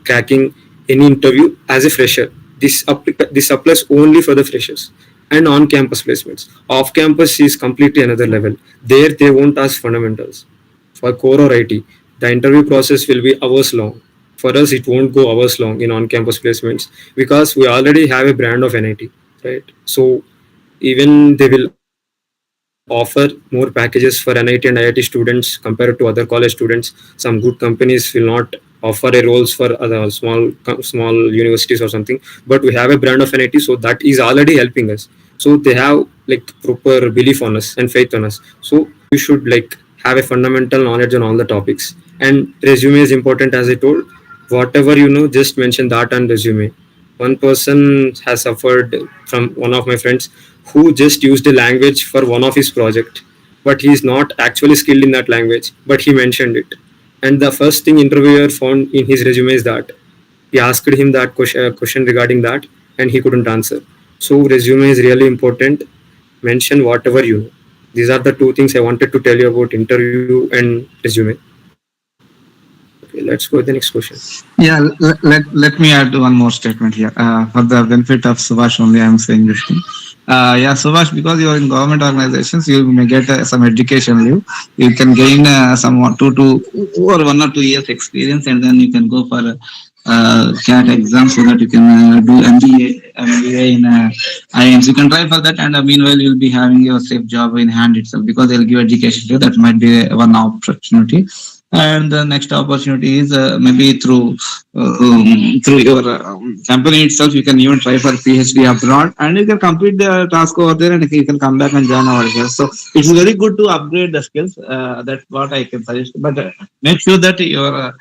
cracking any interview as a fresher. This applies only for the freshers and on-campus placements. Off-campus is completely another level. There they won't ask fundamentals. For core or IT, the interview process will be hours long. For us, it won't go hours long in on-campus placements because we already have a brand of NIT, right? So even they will offer more packages for NIT and IIT students compared to other college students. Some good companies will not offer a roles for other small universities or something, but we have a brand of NIT, so that is already helping us. So they have like proper belief on us and faith on us. So you should like have a fundamental knowledge on all the topics. And resume is important, as I told. Whatever you know, just mention that on resume. One person has suffered from one of my friends who just used a language for one of his project, but he is not actually skilled in that language, but he mentioned it. And the first thing interviewer found in his resume is that he asked him that question regarding that, and he couldn't answer. So resume is really important. Mention whatever you know. These are the two things I wanted to tell you about interview and resume. Okay, let's go with the next question. Yeah, let me add one more statement here. For the benefit of Subhash only, I am saying this thing. Yeah, Subhash, because you are in government organizations, you may get some education leave. You can gain some 1 or 2 years experience, and then you can go for CAT exam so that you can do MBA in IIMs. You can try for that, and meanwhile, you'll be having your safe job in hand itself because they'll give education leave. That might be one opportunity. And the next opportunity is maybe through your company itself. You can even try for PhD abroad, and you can complete the task over there, and you can come back and join over here. So it's very good to upgrade the skills. That's what I can suggest. But make sure that your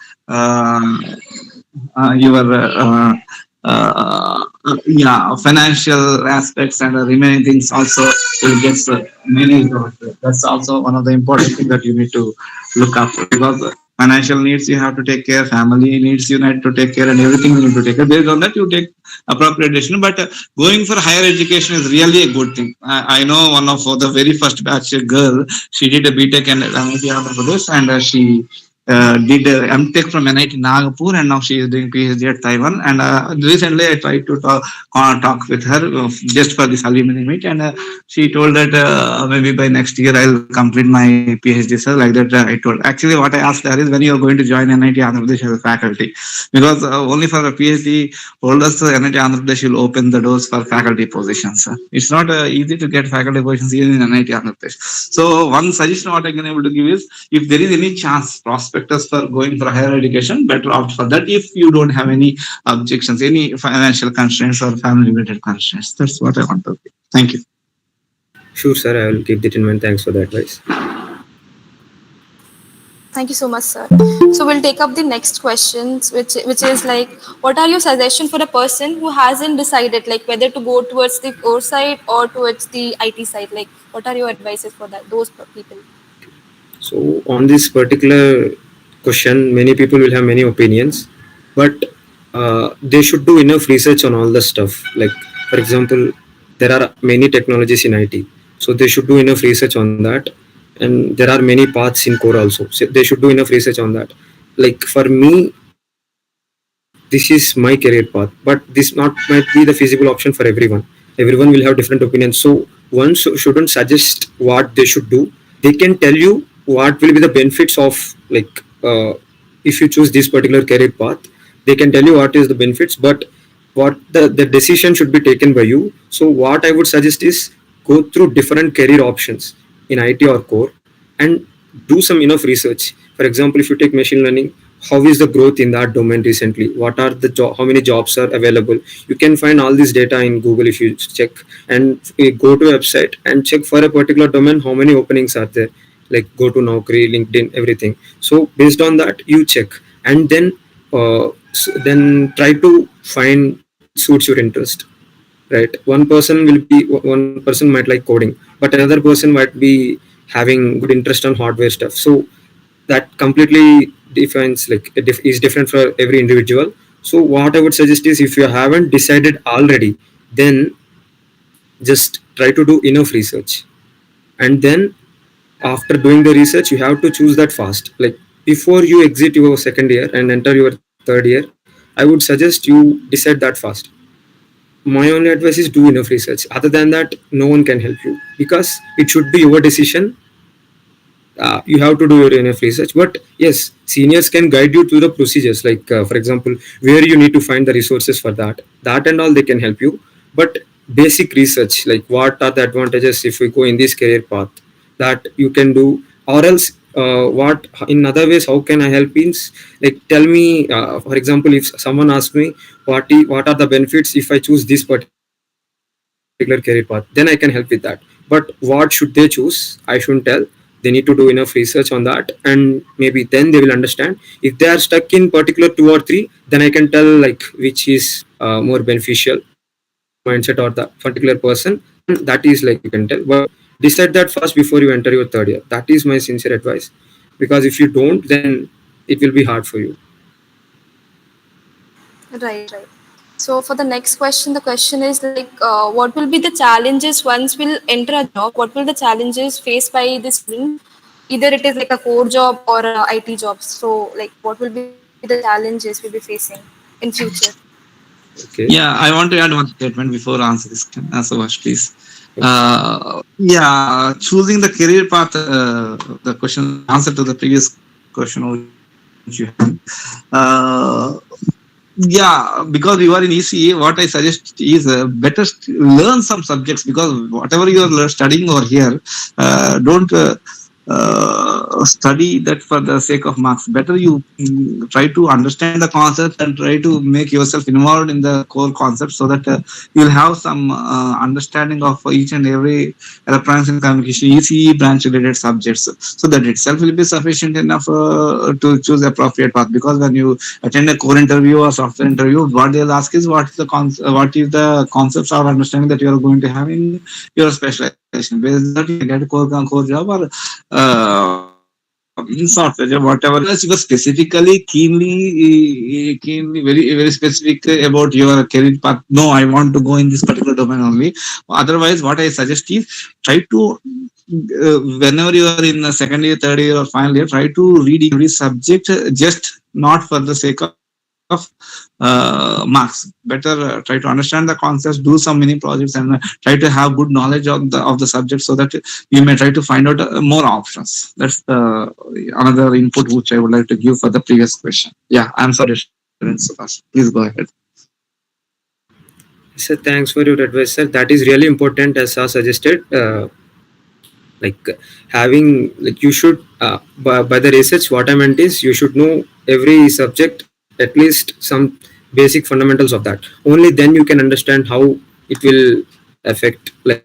financial aspects and remaining things also will get managed. That's also one of the important things that you need to look after, because financial needs you have to take care, family needs you need to take care, and everything you need to take care. Based on that, you take appropriate decision. But going for higher education is really a good thing. I know one of the very first batch girl. She did a BTech in MIT Andhra Pradesh, and she did MTech from NIT Nagpur, and now she is doing PhD at Taiwan. And recently, I tried to talk with her just for this alumni meet, and she told that maybe by next year I'll complete my PhD. So like that, I told. Actually, what I asked her is when you are going to join NIT Andhra Pradesh as a faculty, because only for a PhD holders, NIT Andhra Pradesh will open the doors for faculty positions. It's not easy to get faculty positions even in NIT Andhra Pradesh. So one suggestion what I can able to give is, if there is any chance prospectus for going for higher education, better opt for that if you don't have any objections, any financial constraints or family related constraints. That's what I want to say. Thank you. Sure, sir. I will keep that in mind. Thanks for the advice. Thank you so much, sir. So we'll take up the next questions, which is like, what are your suggestions for a person who hasn't decided like whether to go towards the core side or towards the IT side? Like, what are your advices for that those people? So on this particular question, many people will have many opinions, but they should do enough research on all the stuff. Like for example, there are many technologies in IT, so they should do enough research on that. And there are many paths in core also, so they should do enough research on that. Like for me, this is my career path, but this not might be the feasible option for everyone. Everyone will have different opinions. So one shouldn't suggest what they should do. They can tell you what will be the benefits of like if you choose this particular career path. They can tell you what is the benefits, but what the decision should be taken by you. So what I would suggest is go through different career options in IT or core and do some enough research. For example, if you take machine learning, how is the growth in that domain recently? What are the how many jobs are available? You can find all this data in Google if you check, and go to a website and check for a particular domain how many openings are there. Like go to Naukri, LinkedIn, everything. So based on that, you check, and then try to find which suits your interest. right? One person might like coding, but another person might be having good interest on hardware stuff. So that completely defines like is different for every individual. So what I would suggest is, if you haven't decided already, then just try to do enough research, and then after doing the research you have to choose that fast. Like before you exit your second year and enter your third year, I would suggest you decide that fast. My only advice is do enough research. Other than that, no one can help you, because it should be your decision. You have to do your enough research, but yes, seniors can guide you through the procedures, like for example, where you need to find the resources for that and all, they can help you. But basic research, like what are the advantages if we go in this career path, that you can do. Or else what in other ways, how can I help means, like tell me, for example, if someone asks me what are the benefits if I choose this particular career path, then I can help with that. But what should they choose, I shouldn't tell. They need to do enough research on that, and maybe then they will understand. If they are stuck in particular two or three, then I can tell like which is more beneficial for their mindset or the particular person, then that is like you can tell. But decide that first before you enter your third year. That is my sincere advice, because if you don't, then it will be hard for you. Right, right. So for the next question, the question is like, what will be the challenges once we'll enter a job? What will the challenges faced by the student? Either it is like a core job or a IT job. So like, what will be the challenges we'll be facing in future? Okay. Yeah, I want to add one statement before answer this, Subhash, please. Okay. Yeah, choosing the career path, the question, the answer to the previous question which you had. Uh, yeah, because you are in ECE, what I suggest is better learn some subjects, because whatever you are studying over here, don't study that for the sake of marks. Better you try to understand the concept and try to make yourself involved in the core concept, so that you'll have some understanding of each and every electronics and communication ECE branch related subjects. So that itself will be sufficient enough to choose appropriate path. Because when you attend a core interview or software interview, what they'll ask is what is the concepts or understanding that you are going to have in your specialization. Based on that, you can get a core job or software job, whatever. Unless you were specifically keenly very specific about your career path. No, I want to go in this particular domain only. Otherwise, what I suggest is try to whenever you are in the second year, third year, or final year, try to read each and every subject, just not for the sake of marks. Better try to understand the concepts, do some mini projects, and try to have good knowledge of the subject, so that you may try to find out more options. That's the another input which I would like to give for the previous question. Yeah, I'm sorry, Subhash. Please go ahead. So thanks for your advice, sir. That is really important, as I suggested. Like having like you should by the research, what I meant is you should know every subject, at least some basic fundamentals of that. Only then you can understand how it will affect, like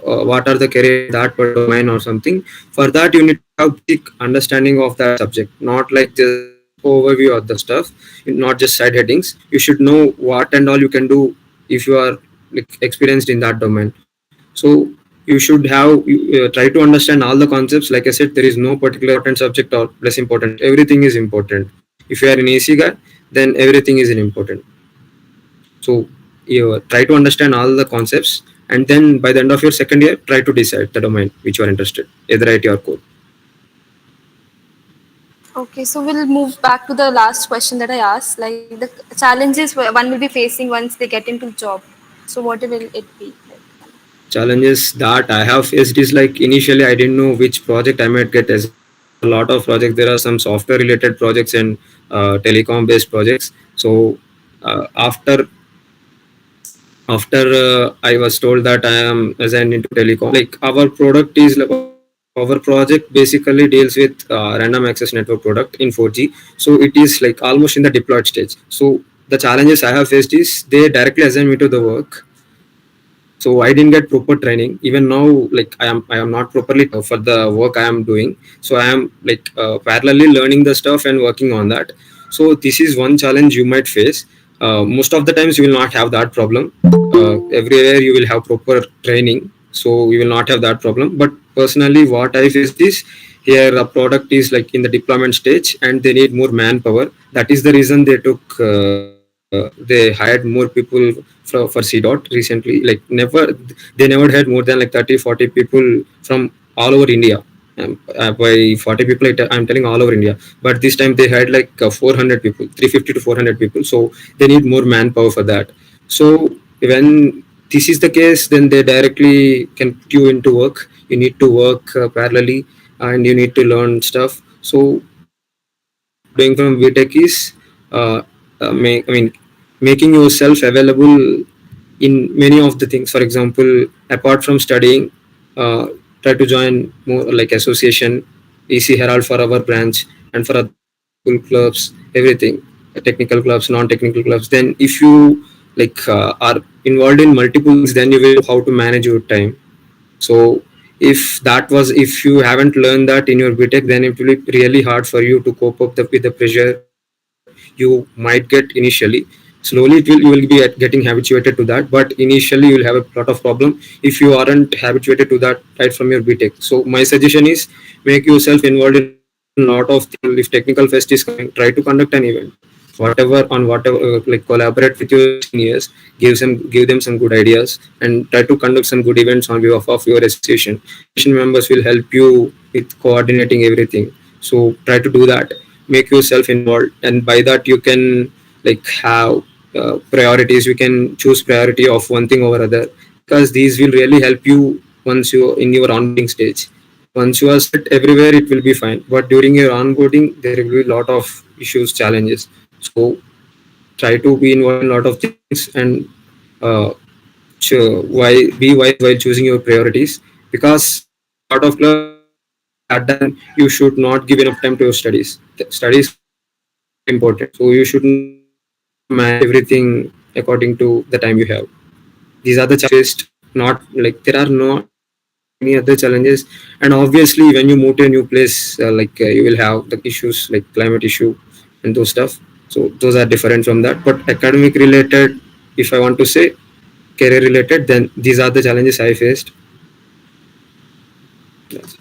what are the career in that particular domain or something. For that you need to have basic understanding of that subject, not like just overview of the stuff, not just side headings. You should know what and all you can do if you are like experienced in that domain. So you should have try to understand all the concepts. Like I said, there is no particular important subject or less important. Everything is important. If you are an AC guy, then everything is important. So you try to understand all the concepts, and then by the end of your second year, try to decide the domain which you are interested, either IT or core. Okay, so we'll move back to the last question that I asked, like the challenges one will be facing once they get into job. So what will it be? Challenges that I have faced is, like initially I didn't know which project I might get assigned. There are a lot of projects. There are some software related projects and telecom based projects. So after I was told that I am assigned into telecom, like our project basically deals with random access network product in 4G. So it is like almost in the deployed stage. So the challenges I have faced is they directly assign me to the work, so I didn't get proper training. Even now, like I am not properly for the work I am doing. So I am like parallelly learning the stuff and working on that. So this is one challenge you might face. most of the times you will not have that problem. Everywhere you will have proper training, so you will not have that problem. But personally, what I faced is here a product is like in the deployment stage and they need more manpower. That is the reason they took they hired more people for CDOT recently. Like they never had more than like 30-40 people from all over India. By 40 people I'm telling all over India, but this time they had like 400 people, 350 to 400 people, so they need more manpower for that. So when this is the case, then they directly can put you into work. You need to work parallelly, and you need to learn stuff. So what I'm doing from VTech is making yourself available in many of the things. For example, apart from studying, try to join more like association, EC Herald for our branch, and for other school clubs, everything, technical clubs, non-technical clubs. Then if you are involved in multiple things, then you will know how to manage your time. So if you haven't learned that in your BTech, then it will be really hard for you to cope up with the pressure you might get initially. Slowly you will be getting habituated to that, but initially you will have a lot of problem if you aren't habituated to that right from your BTech. So my suggestion is make yourself involved in a lot of things. For example, if technical fest is coming, try to conduct an event, whatever like collaborate with your seniors, give them some good ideas, and try to conduct some good events on behalf of your association. Association members will help you with coordinating everything, so try to do that. Make yourself involved, and by that you can have priorities. You can choose priority of one thing over other, because these will really help you once you in your onboarding stage. Once you are set everywhere, it will be fine, but during your onboarding there will be a lot of issues, challenges. So try to be involved in a lot of things, and uh, why be wise while choosing your priorities, because in a lot of clubs at that time you should not give enough time to your studies. The studies are very important, so you should not try to manage everything according to the time you have. These are the challenges faced. Not like there are not any other challenges. And obviously when you move to a new place, you will have the issues like climate issue and those stuff. So those are different from that. But academic related, if I want to say career related, then these are the challenges I faced. Yes.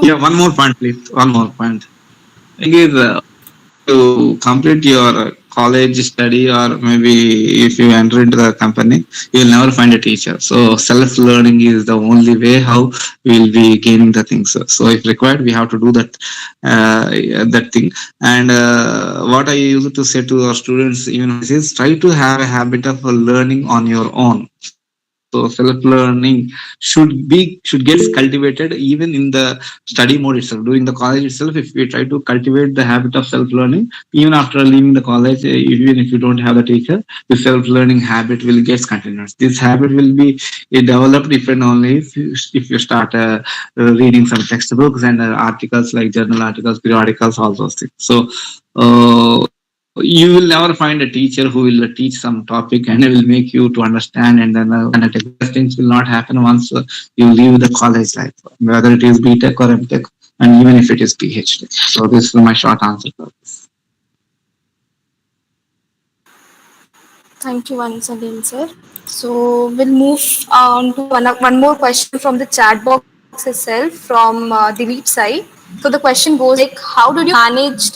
Yeah, So, one more point, please. One more point. Thing is, to complete your college study, or maybe if you enter into the company, you will never find a teacher. So self learning is the only way how we will be gaining the things. So if required, we have to do that thing. And what I used to say to our students even is, try to have a habit of learning on your own. So self learning should get cultivated even in the study mode itself. During the college itself, if we try to cultivate the habit of self learning, even after leaving the college, even if you don't have a teacher, the self learning habit will get continuous. This habit will be developed if and only if you start reading some textbooks and articles, like journal articles, periodicals, all those things. So you will never find a teacher who will teach some topic and will make you to understand, and then analytic. These things will not happen once you leave the college life, whether it is BTech or MTech, and even if it is PhD. So this is my short answer for this. thank you once again, sir. So, we'll move on to one more question from the chat box itself from Dilip's side. So, the question goes like, how did you manage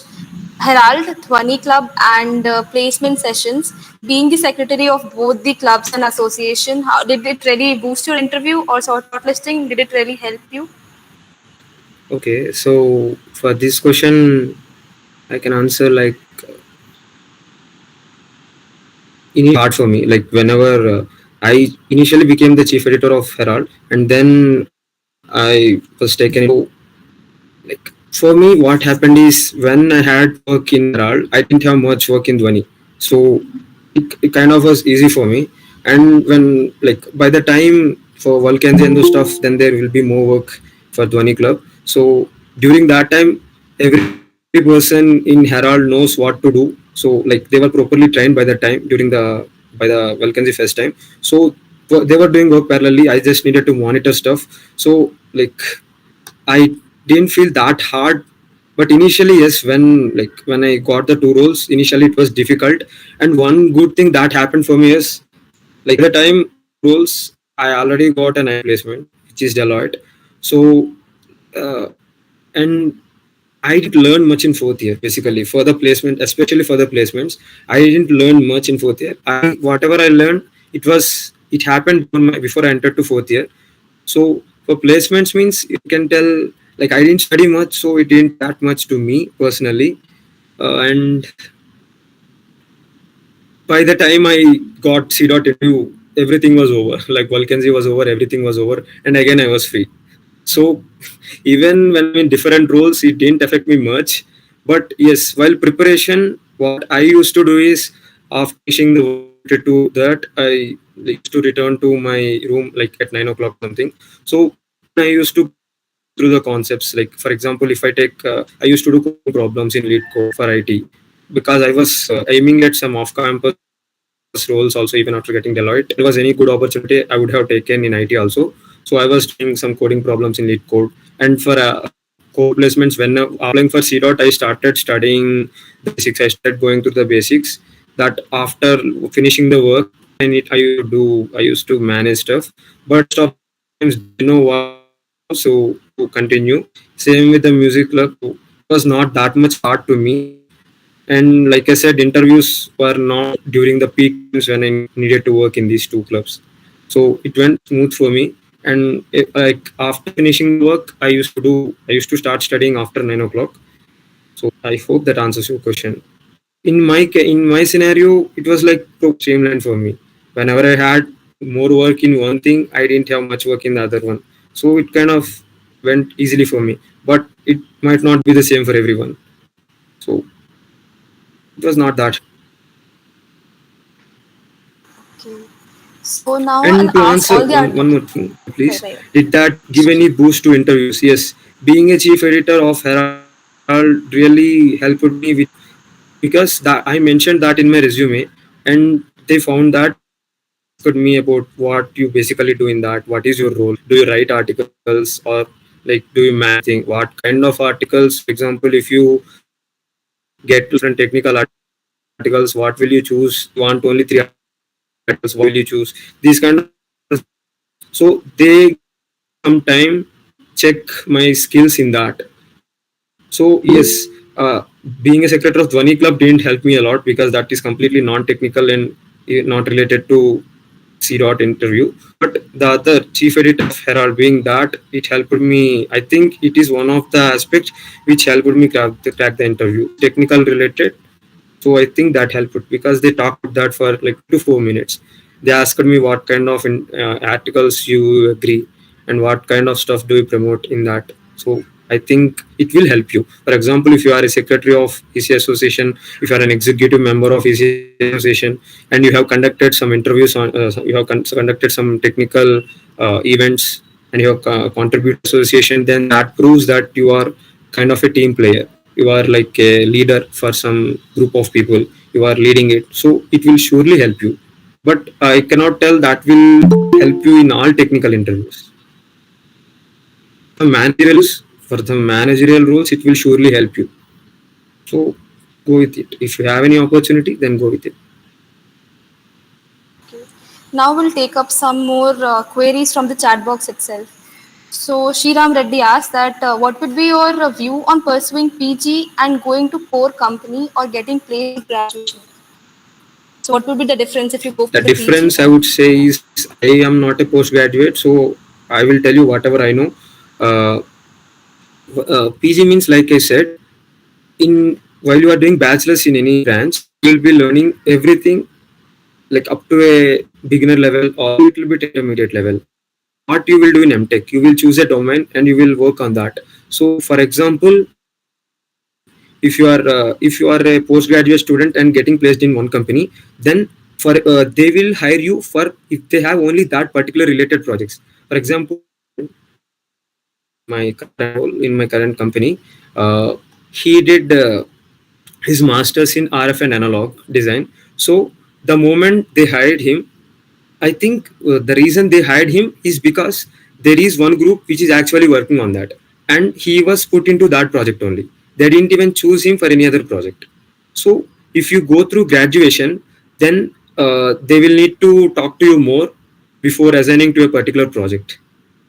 Herald, Dhwani Club, and placement sessions? Being the secretary of both the clubs and association, how did it really boost your interview or shortlisting? Did it really help you? Okay, so for this question, I can answer like initially it was really hard for me. Like whenever I initially became the chief editor of Herald, and then I was taken into like for me what happened is when I had work in Herald, I didn't have much work in Dhwani. So it kind of was easy for me. And when like by the time for Vulcans and those stuff, then there will be more work for Dhwani Club. So during that time, every person in Herald knows what to do. So like they were properly trained by the time during by the Vulcans Fest time. So they were doing work parallelly. I just needed to monitor stuff. So like I didn't feel that hard But initially, yes, when I got the two roles, initially it was difficult. And one good thing that happened for me is, like, by the time I got two roles, I already got an IT placement, which is Deloitte. So uh, and I didn't learn much in fourth year. Basically, for the placement, especially for the placements, I didn't learn much in fourth year. I Whatever I learned, it happened before I entered to fourth year. So for placements means, you can tell, like, I didn't study much, so it didn't that much to me personally. And by the time I got C dot interview, everything was over. Like, vacancy was over, everything was over, and again I was free. So even when I'm in different roles, it didn't affect me much. But yes, while preparation, what I used to do is, after finishing the work related to that, I used to return to my room like at 9 o'clock something. So then I used to go through the concepts. Like, for example, if I used to do coding problems in lead code for IT, because I was aiming at some off-campus roles also, even after getting Deloitte. If there was any good opportunity, I would have taken in IT also. So I was doing some coding problems in lead code. And for code placements, when applying for C dot, I started studying the basics. I started going through the basics. That after finishing the work, I used to manage stuff. But most of the times they didn't know what to do, so to continue. Same with the music club. It was not that much hard to me. And like I said, interviews were not during the peak times when I needed to work in these two clubs. So it went smooth for me. And like, after finishing the work, I used to start studying after 9 o'clock. So I hope that answers your question. In my scenario, it was like streamlined for me. Whenever I had more work in one thing, I didn't have much work in the other one. So it kind of went easily for me. But it might not be the same for everyone. So it was not that. Okay. So now And I'll to ask answer all the one more thing, right, please, right. did that give any boost to interviews? Yes, being a chief editor of Herald really helped me with, because that I mentioned that in my resume, and they found that they asked me about what you basically do in that. What is your role? Do you write articles, or like, do you manage things? What kind of articles? For example, if you get to different technical articles, what will you choose? You want only three articles? What will you choose? These kind of questions they ask. So they gave me some time to check my skills in that. So yes, being a secretary of Dhwani Club didn't help me a lot, because that is completely non-technical and not related to C dot interview. But the other chief editor of Herald, being that, it helped me. I think it is one of the aspects which helped me crack the interview. It is technical related, so I think that helped, because they talked about that for like 2 to 4 minutes. They asked me what kind of articles you agree, and what kind of stuff do you promote in that. So I think it will help you. For example, if you are a secretary of ECE Association, if you are an executive member of ECE Association, and you have conducted some interviews on, conducted some technical events, and you have contributed to association, then that proves that you are kind of a team player. You are like a leader for some group of people. You are leading it, so it will surely help you. But I cannot tell that will help you in all technical interviews. For the managerial roles, it will surely help you. So go with it. If you have any opportunity, then go with it. Okay. Now we'll take up some more queries from the chat box itself. So Shriram Reddy asked that what would be your view on pursuing PG and going to core company or getting placed post graduation? So what would be the difference if you go The for the PG? difference I would say is, I am not a postgraduate, so I will tell you whatever I know. uh, PG means, like I said, in while you are doing bachelor's in any branch, you will be learning everything, like up to a beginner level or a little bit intermediate level. What you will do in MTech, you will choose a domain and you will work on that. So for example, if you are a postgraduate student and getting placed in one company, then they will hire you for, if they have only that particular related projects. For example, my current role in my current company, he did his masters in RF and analog design. So the moment they hired him, I think the reason they hired him is because there is one group which is actually working on that, and he was put into that project only. They didn't even choose him for any other project. So if you go through graduation, then they will need to talk to you more before assigning to a particular project.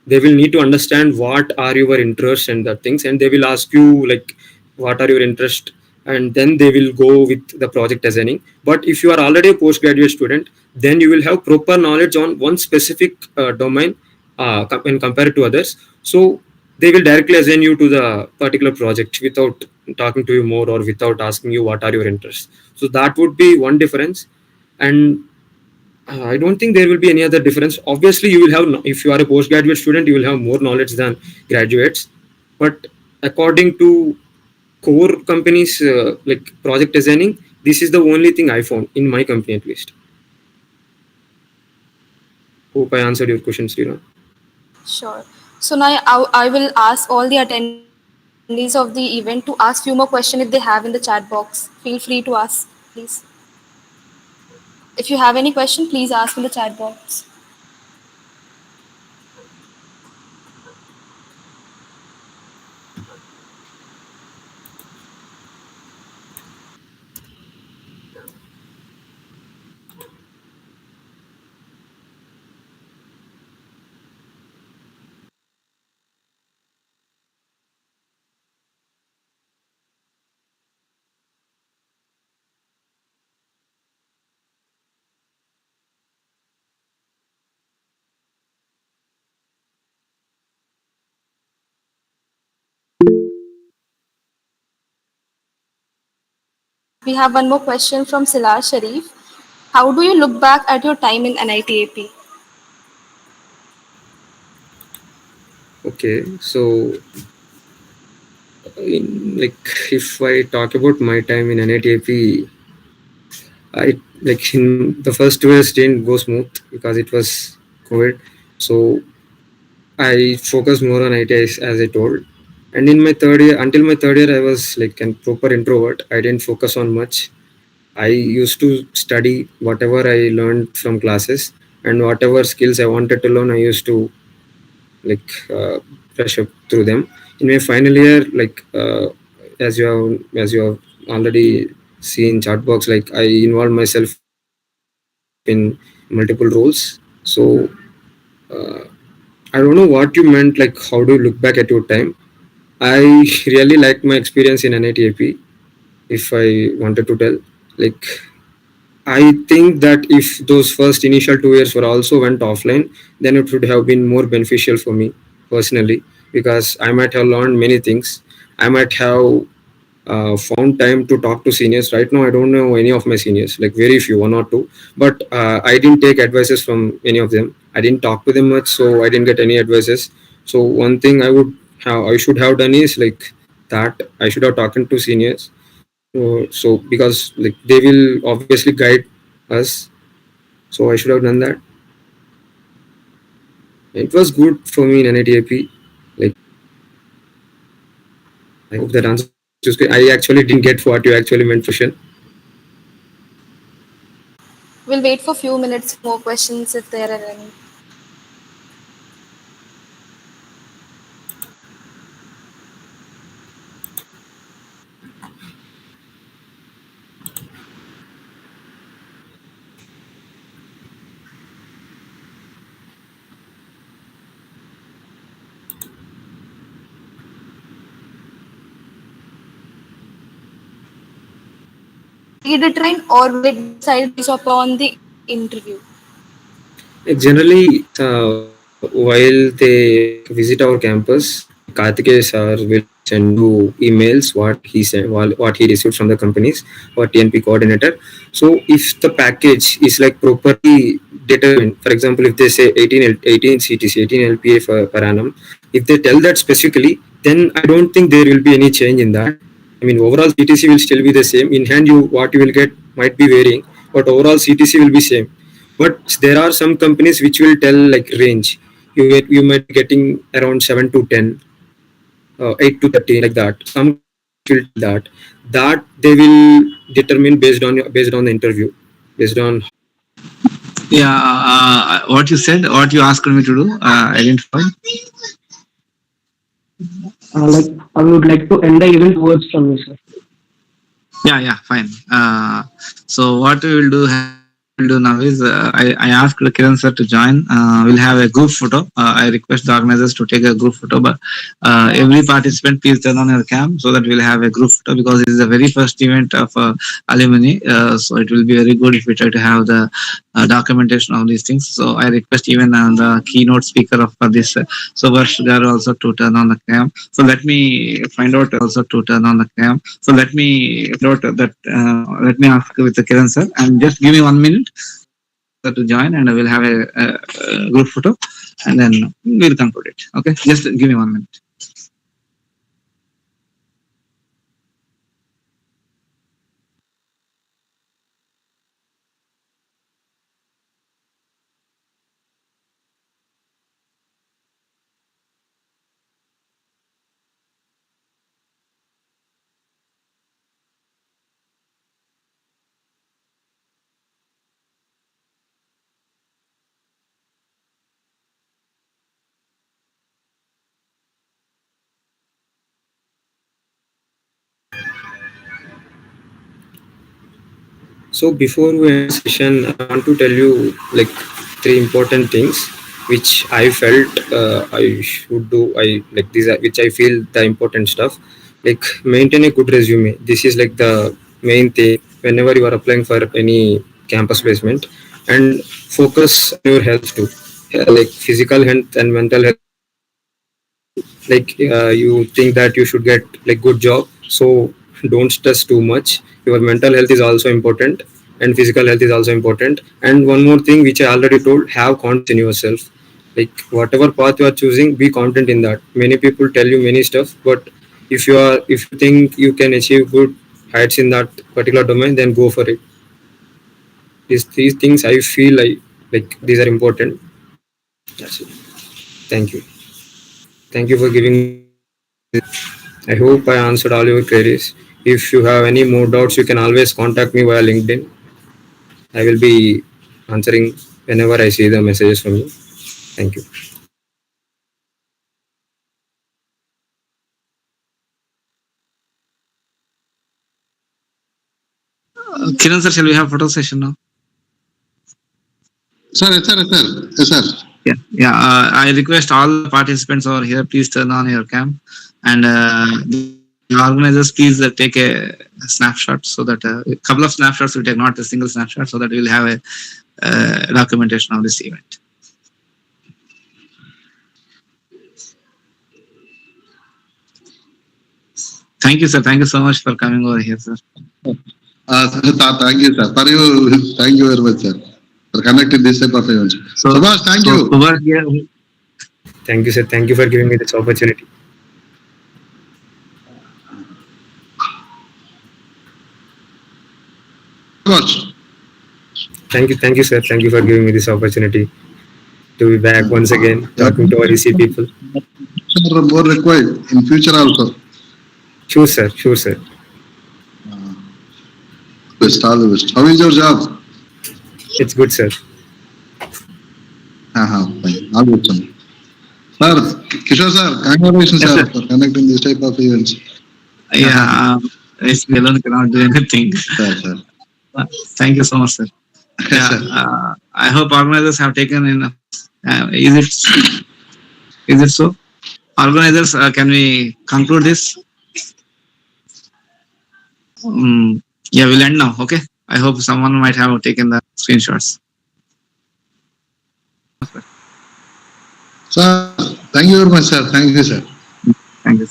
They will need to understand what are your interests and that things, and they will ask you like what are your interests, and then they will go with the project assigning. But if you are already a postgraduate student, then you will have proper knowledge on one specific domain when compared to others. So they will directly assign you to the particular project without talking to you more or without asking you what are your interests. So that would be one difference. And I don't think there will be any other difference. Obviously, you will have, if you are a postgraduate student, you will have more knowledge than graduates. But according to core companies like project designing, this is the only thing I found in my company at least. Hope I answered your question, Sriram. Sure. So now I will ask all the attendees of the event to ask few more questions if they have in the chat box. Feel free to ask, please. If you have any question, please ask in the chat box. We have one more question from Silar Sharif. How do you look back at your time in NITAP? Okay, so like if I talk about my time in NITAP, I like in the first 2 years didn't go smooth because it was COVID. So I focused more on IT as I told. And in my third year, until my third year, I was like a proper introvert. I didn't focus on much. I used to study whatever I learned from classes, and whatever skills I wanted to learn, I used to like brush up through them. In my final year, like as you have already seen chat box, like I involved myself in multiple roles. So I don't know what you meant. Like, how do you look back at your time? I really liked my experience in NITAP. If I wanted to tell, like, I think that if those first initial 2 years were also went offline, then it would have been more beneficial for me personally, because I might have learned many things. I might have found time to talk to seniors. Right now, I don't know any of my seniors, like very few, one or two. But I didn't take advices from any of them. I didn't talk to them much, so I didn't get any advices. So one thing I should have done is like that. I should have talked to seniors. So because like they will obviously guide us. So I should have done that. It was good for me in NITAP. Like I hope that answers your question. I actually didn't get what you actually meant for question. We'll wait for a few minutes for more questions if there are any. Did it rain or will it decide based upon the interview? Generally, while they like visit our campus, Kartikeya sir will send you emails what he sent, what he received from the companies or TNP coordinator. So if the package is like properly determined, for example, if they say 18 CTC, 18 LPA per annum, if they tell that specifically, then I don't think there will be any change in that. I mean, overall CTC will still be the same. In hand, what you will get might be varying, but overall CTC will be same. But there are some companies which will tell like range. You might be getting around 7 to 10, 8 to 13, like that. Some companies will tell that they will determine based on the interview, based on. Yeah, what you said, what you asked me to do, I didn't follow. Like I would like to end the event words from you, sir. Yeah, yeah, fine. So what we will do now is I asked Kiran sir to join. We'll have a group photo. I request the organizers to take a group photo, but every participant please turn on your cam so that we'll have a group photo because this is the very first event of alumni. So it will be very good if we try to have the documentation of these things. So I request even the keynote speaker of for this Subhash Garu also to turn on the cam. So let me find out also to turn on the cam. So let me note that let me ask with the Kiran sir and just give me 1 minute sir to join and I will have a group photo and then we'll conclude it. Okay, just give me 1 minute. So before we end the session, I want to tell you like three important things which I felt I should do. I like these are which I feel the important stuff. Like maintain a good resume. This is like the main thing whenever you are applying for any campus placement, and focus on your health too. Like physical health and mental health are very important. Like you think that you should get like good job, so don't stress too much. Your mental health is also important and physical health is also important. And one more thing which I already told, have confidence in yourself. Like whatever path you are choosing, be confident in that. Many people tell you many stuff, but if you think you can achieve good heights in that particular domain, then go for it. These things I feel like these are important. That's it. Thank you. Thank you for giving me this opportunity. I hope I answered all your queries. If you have any more doubts, you can always contact me via LinkedIn. I will be answering whenever I see the messages from you. Thank you. Kiran sir, shall we have photo session now? Sir, yes, sir, yes, sir. Yes, sir. Yeah, yeah. I request all the participants over here, please turn on your cam, and the organizers, please take a snapshot so that a couple of snapshots will take, not a single snapshot, so that we'll have a documentation of this event. Thank you, sir. Thank you so much for coming over here, sir. Thank you, sir. For you, thank you very much, sir, for conducting this type of events. So, Subhash, thank you. Subhash, yeah, Thank you, sir. Thank you for giving me this opportunity. Subhash. Thank you, sir. Thank you for giving me this opportunity to be back once again talking to our EC people. Sir, more required in future also. Sure, sir. Sure, sir. Best, all the best. How is your job? It's good, sir. Fine. All good, sir. Sir, Kishore sir, congratulations, yes, sir, sir, for conducting this type of events. yeah. We alone cannot do anything. Sir. Thank you so much, sir. Yes, Yeah, sir. I hope organizers have taken in. Is it so? Organizers, can we conclude this? Yeah, we'll end now. Okay. I hope someone might have taken the screenshots. Sir, thank you very much, sir. Thank you, sir. Thank you.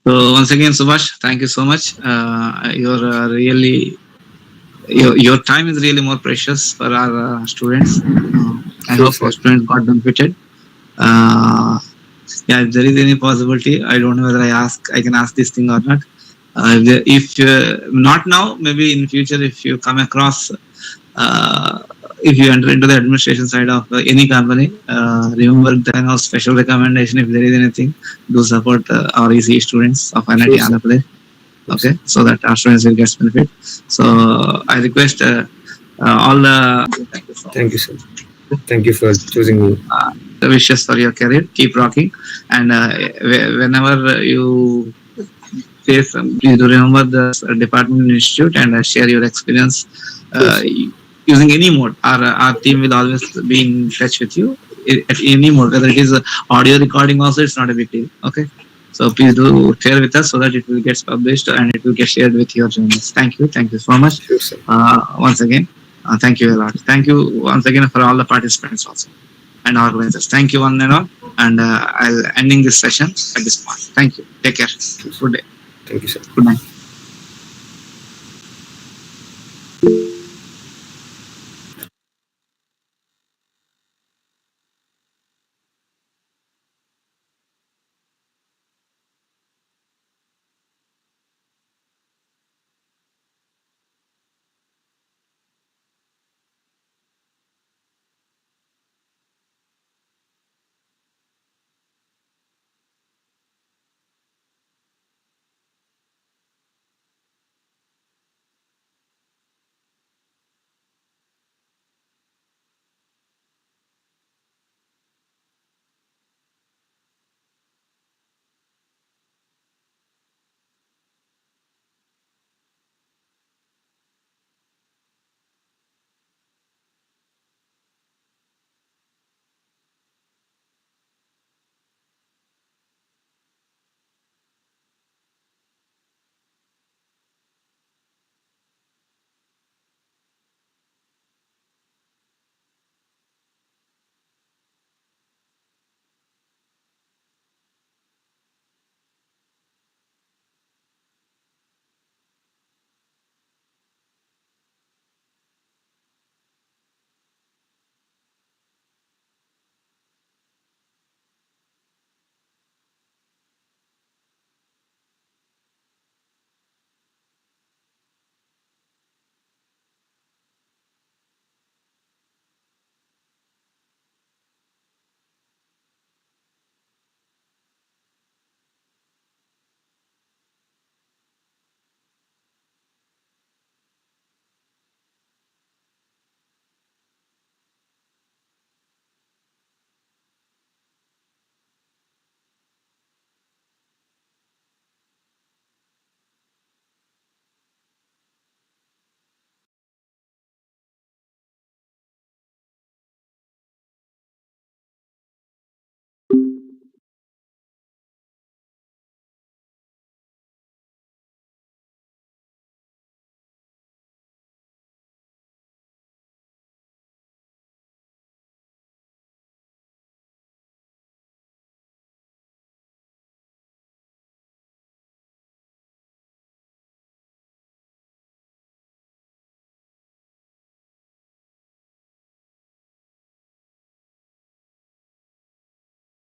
So once again, Subhash, thank you so much. You're really your time is really more precious for our students. I Sure, hope sir. our students got benefited. Yeah, if there is any possibility, I don't know whether I can ask this thing or not. If not now, maybe in future, if you come across, if you enter into the administration side of any company, remember the kind of special recommendation. If there is anything, do support our ECE students of NIT Sure, sir. Andhra Pradesh. Okay, so that our students will get benefit. So I request all the. Thank you so much. Thank you, sir. Thank you for choosing me. the wishes for your career. Keep rocking, and whenever you face, please do remember the department institute and share your experience Sure, sir. using any mode. Our team will always be in touch with you at any mode, whether it is audio recording. Also, it's not a big deal. Okay. So please do share with us so that it will get published and it will get shared with your journalists. Thank you. Thank you so much. Sure, sir. Once again, thank you a lot. Thank you once again for all the participants also and organizers. Thank you one and all. And I'll ending this session at this point. Thank you. Take care. Good day. Thank you, sir. Good night.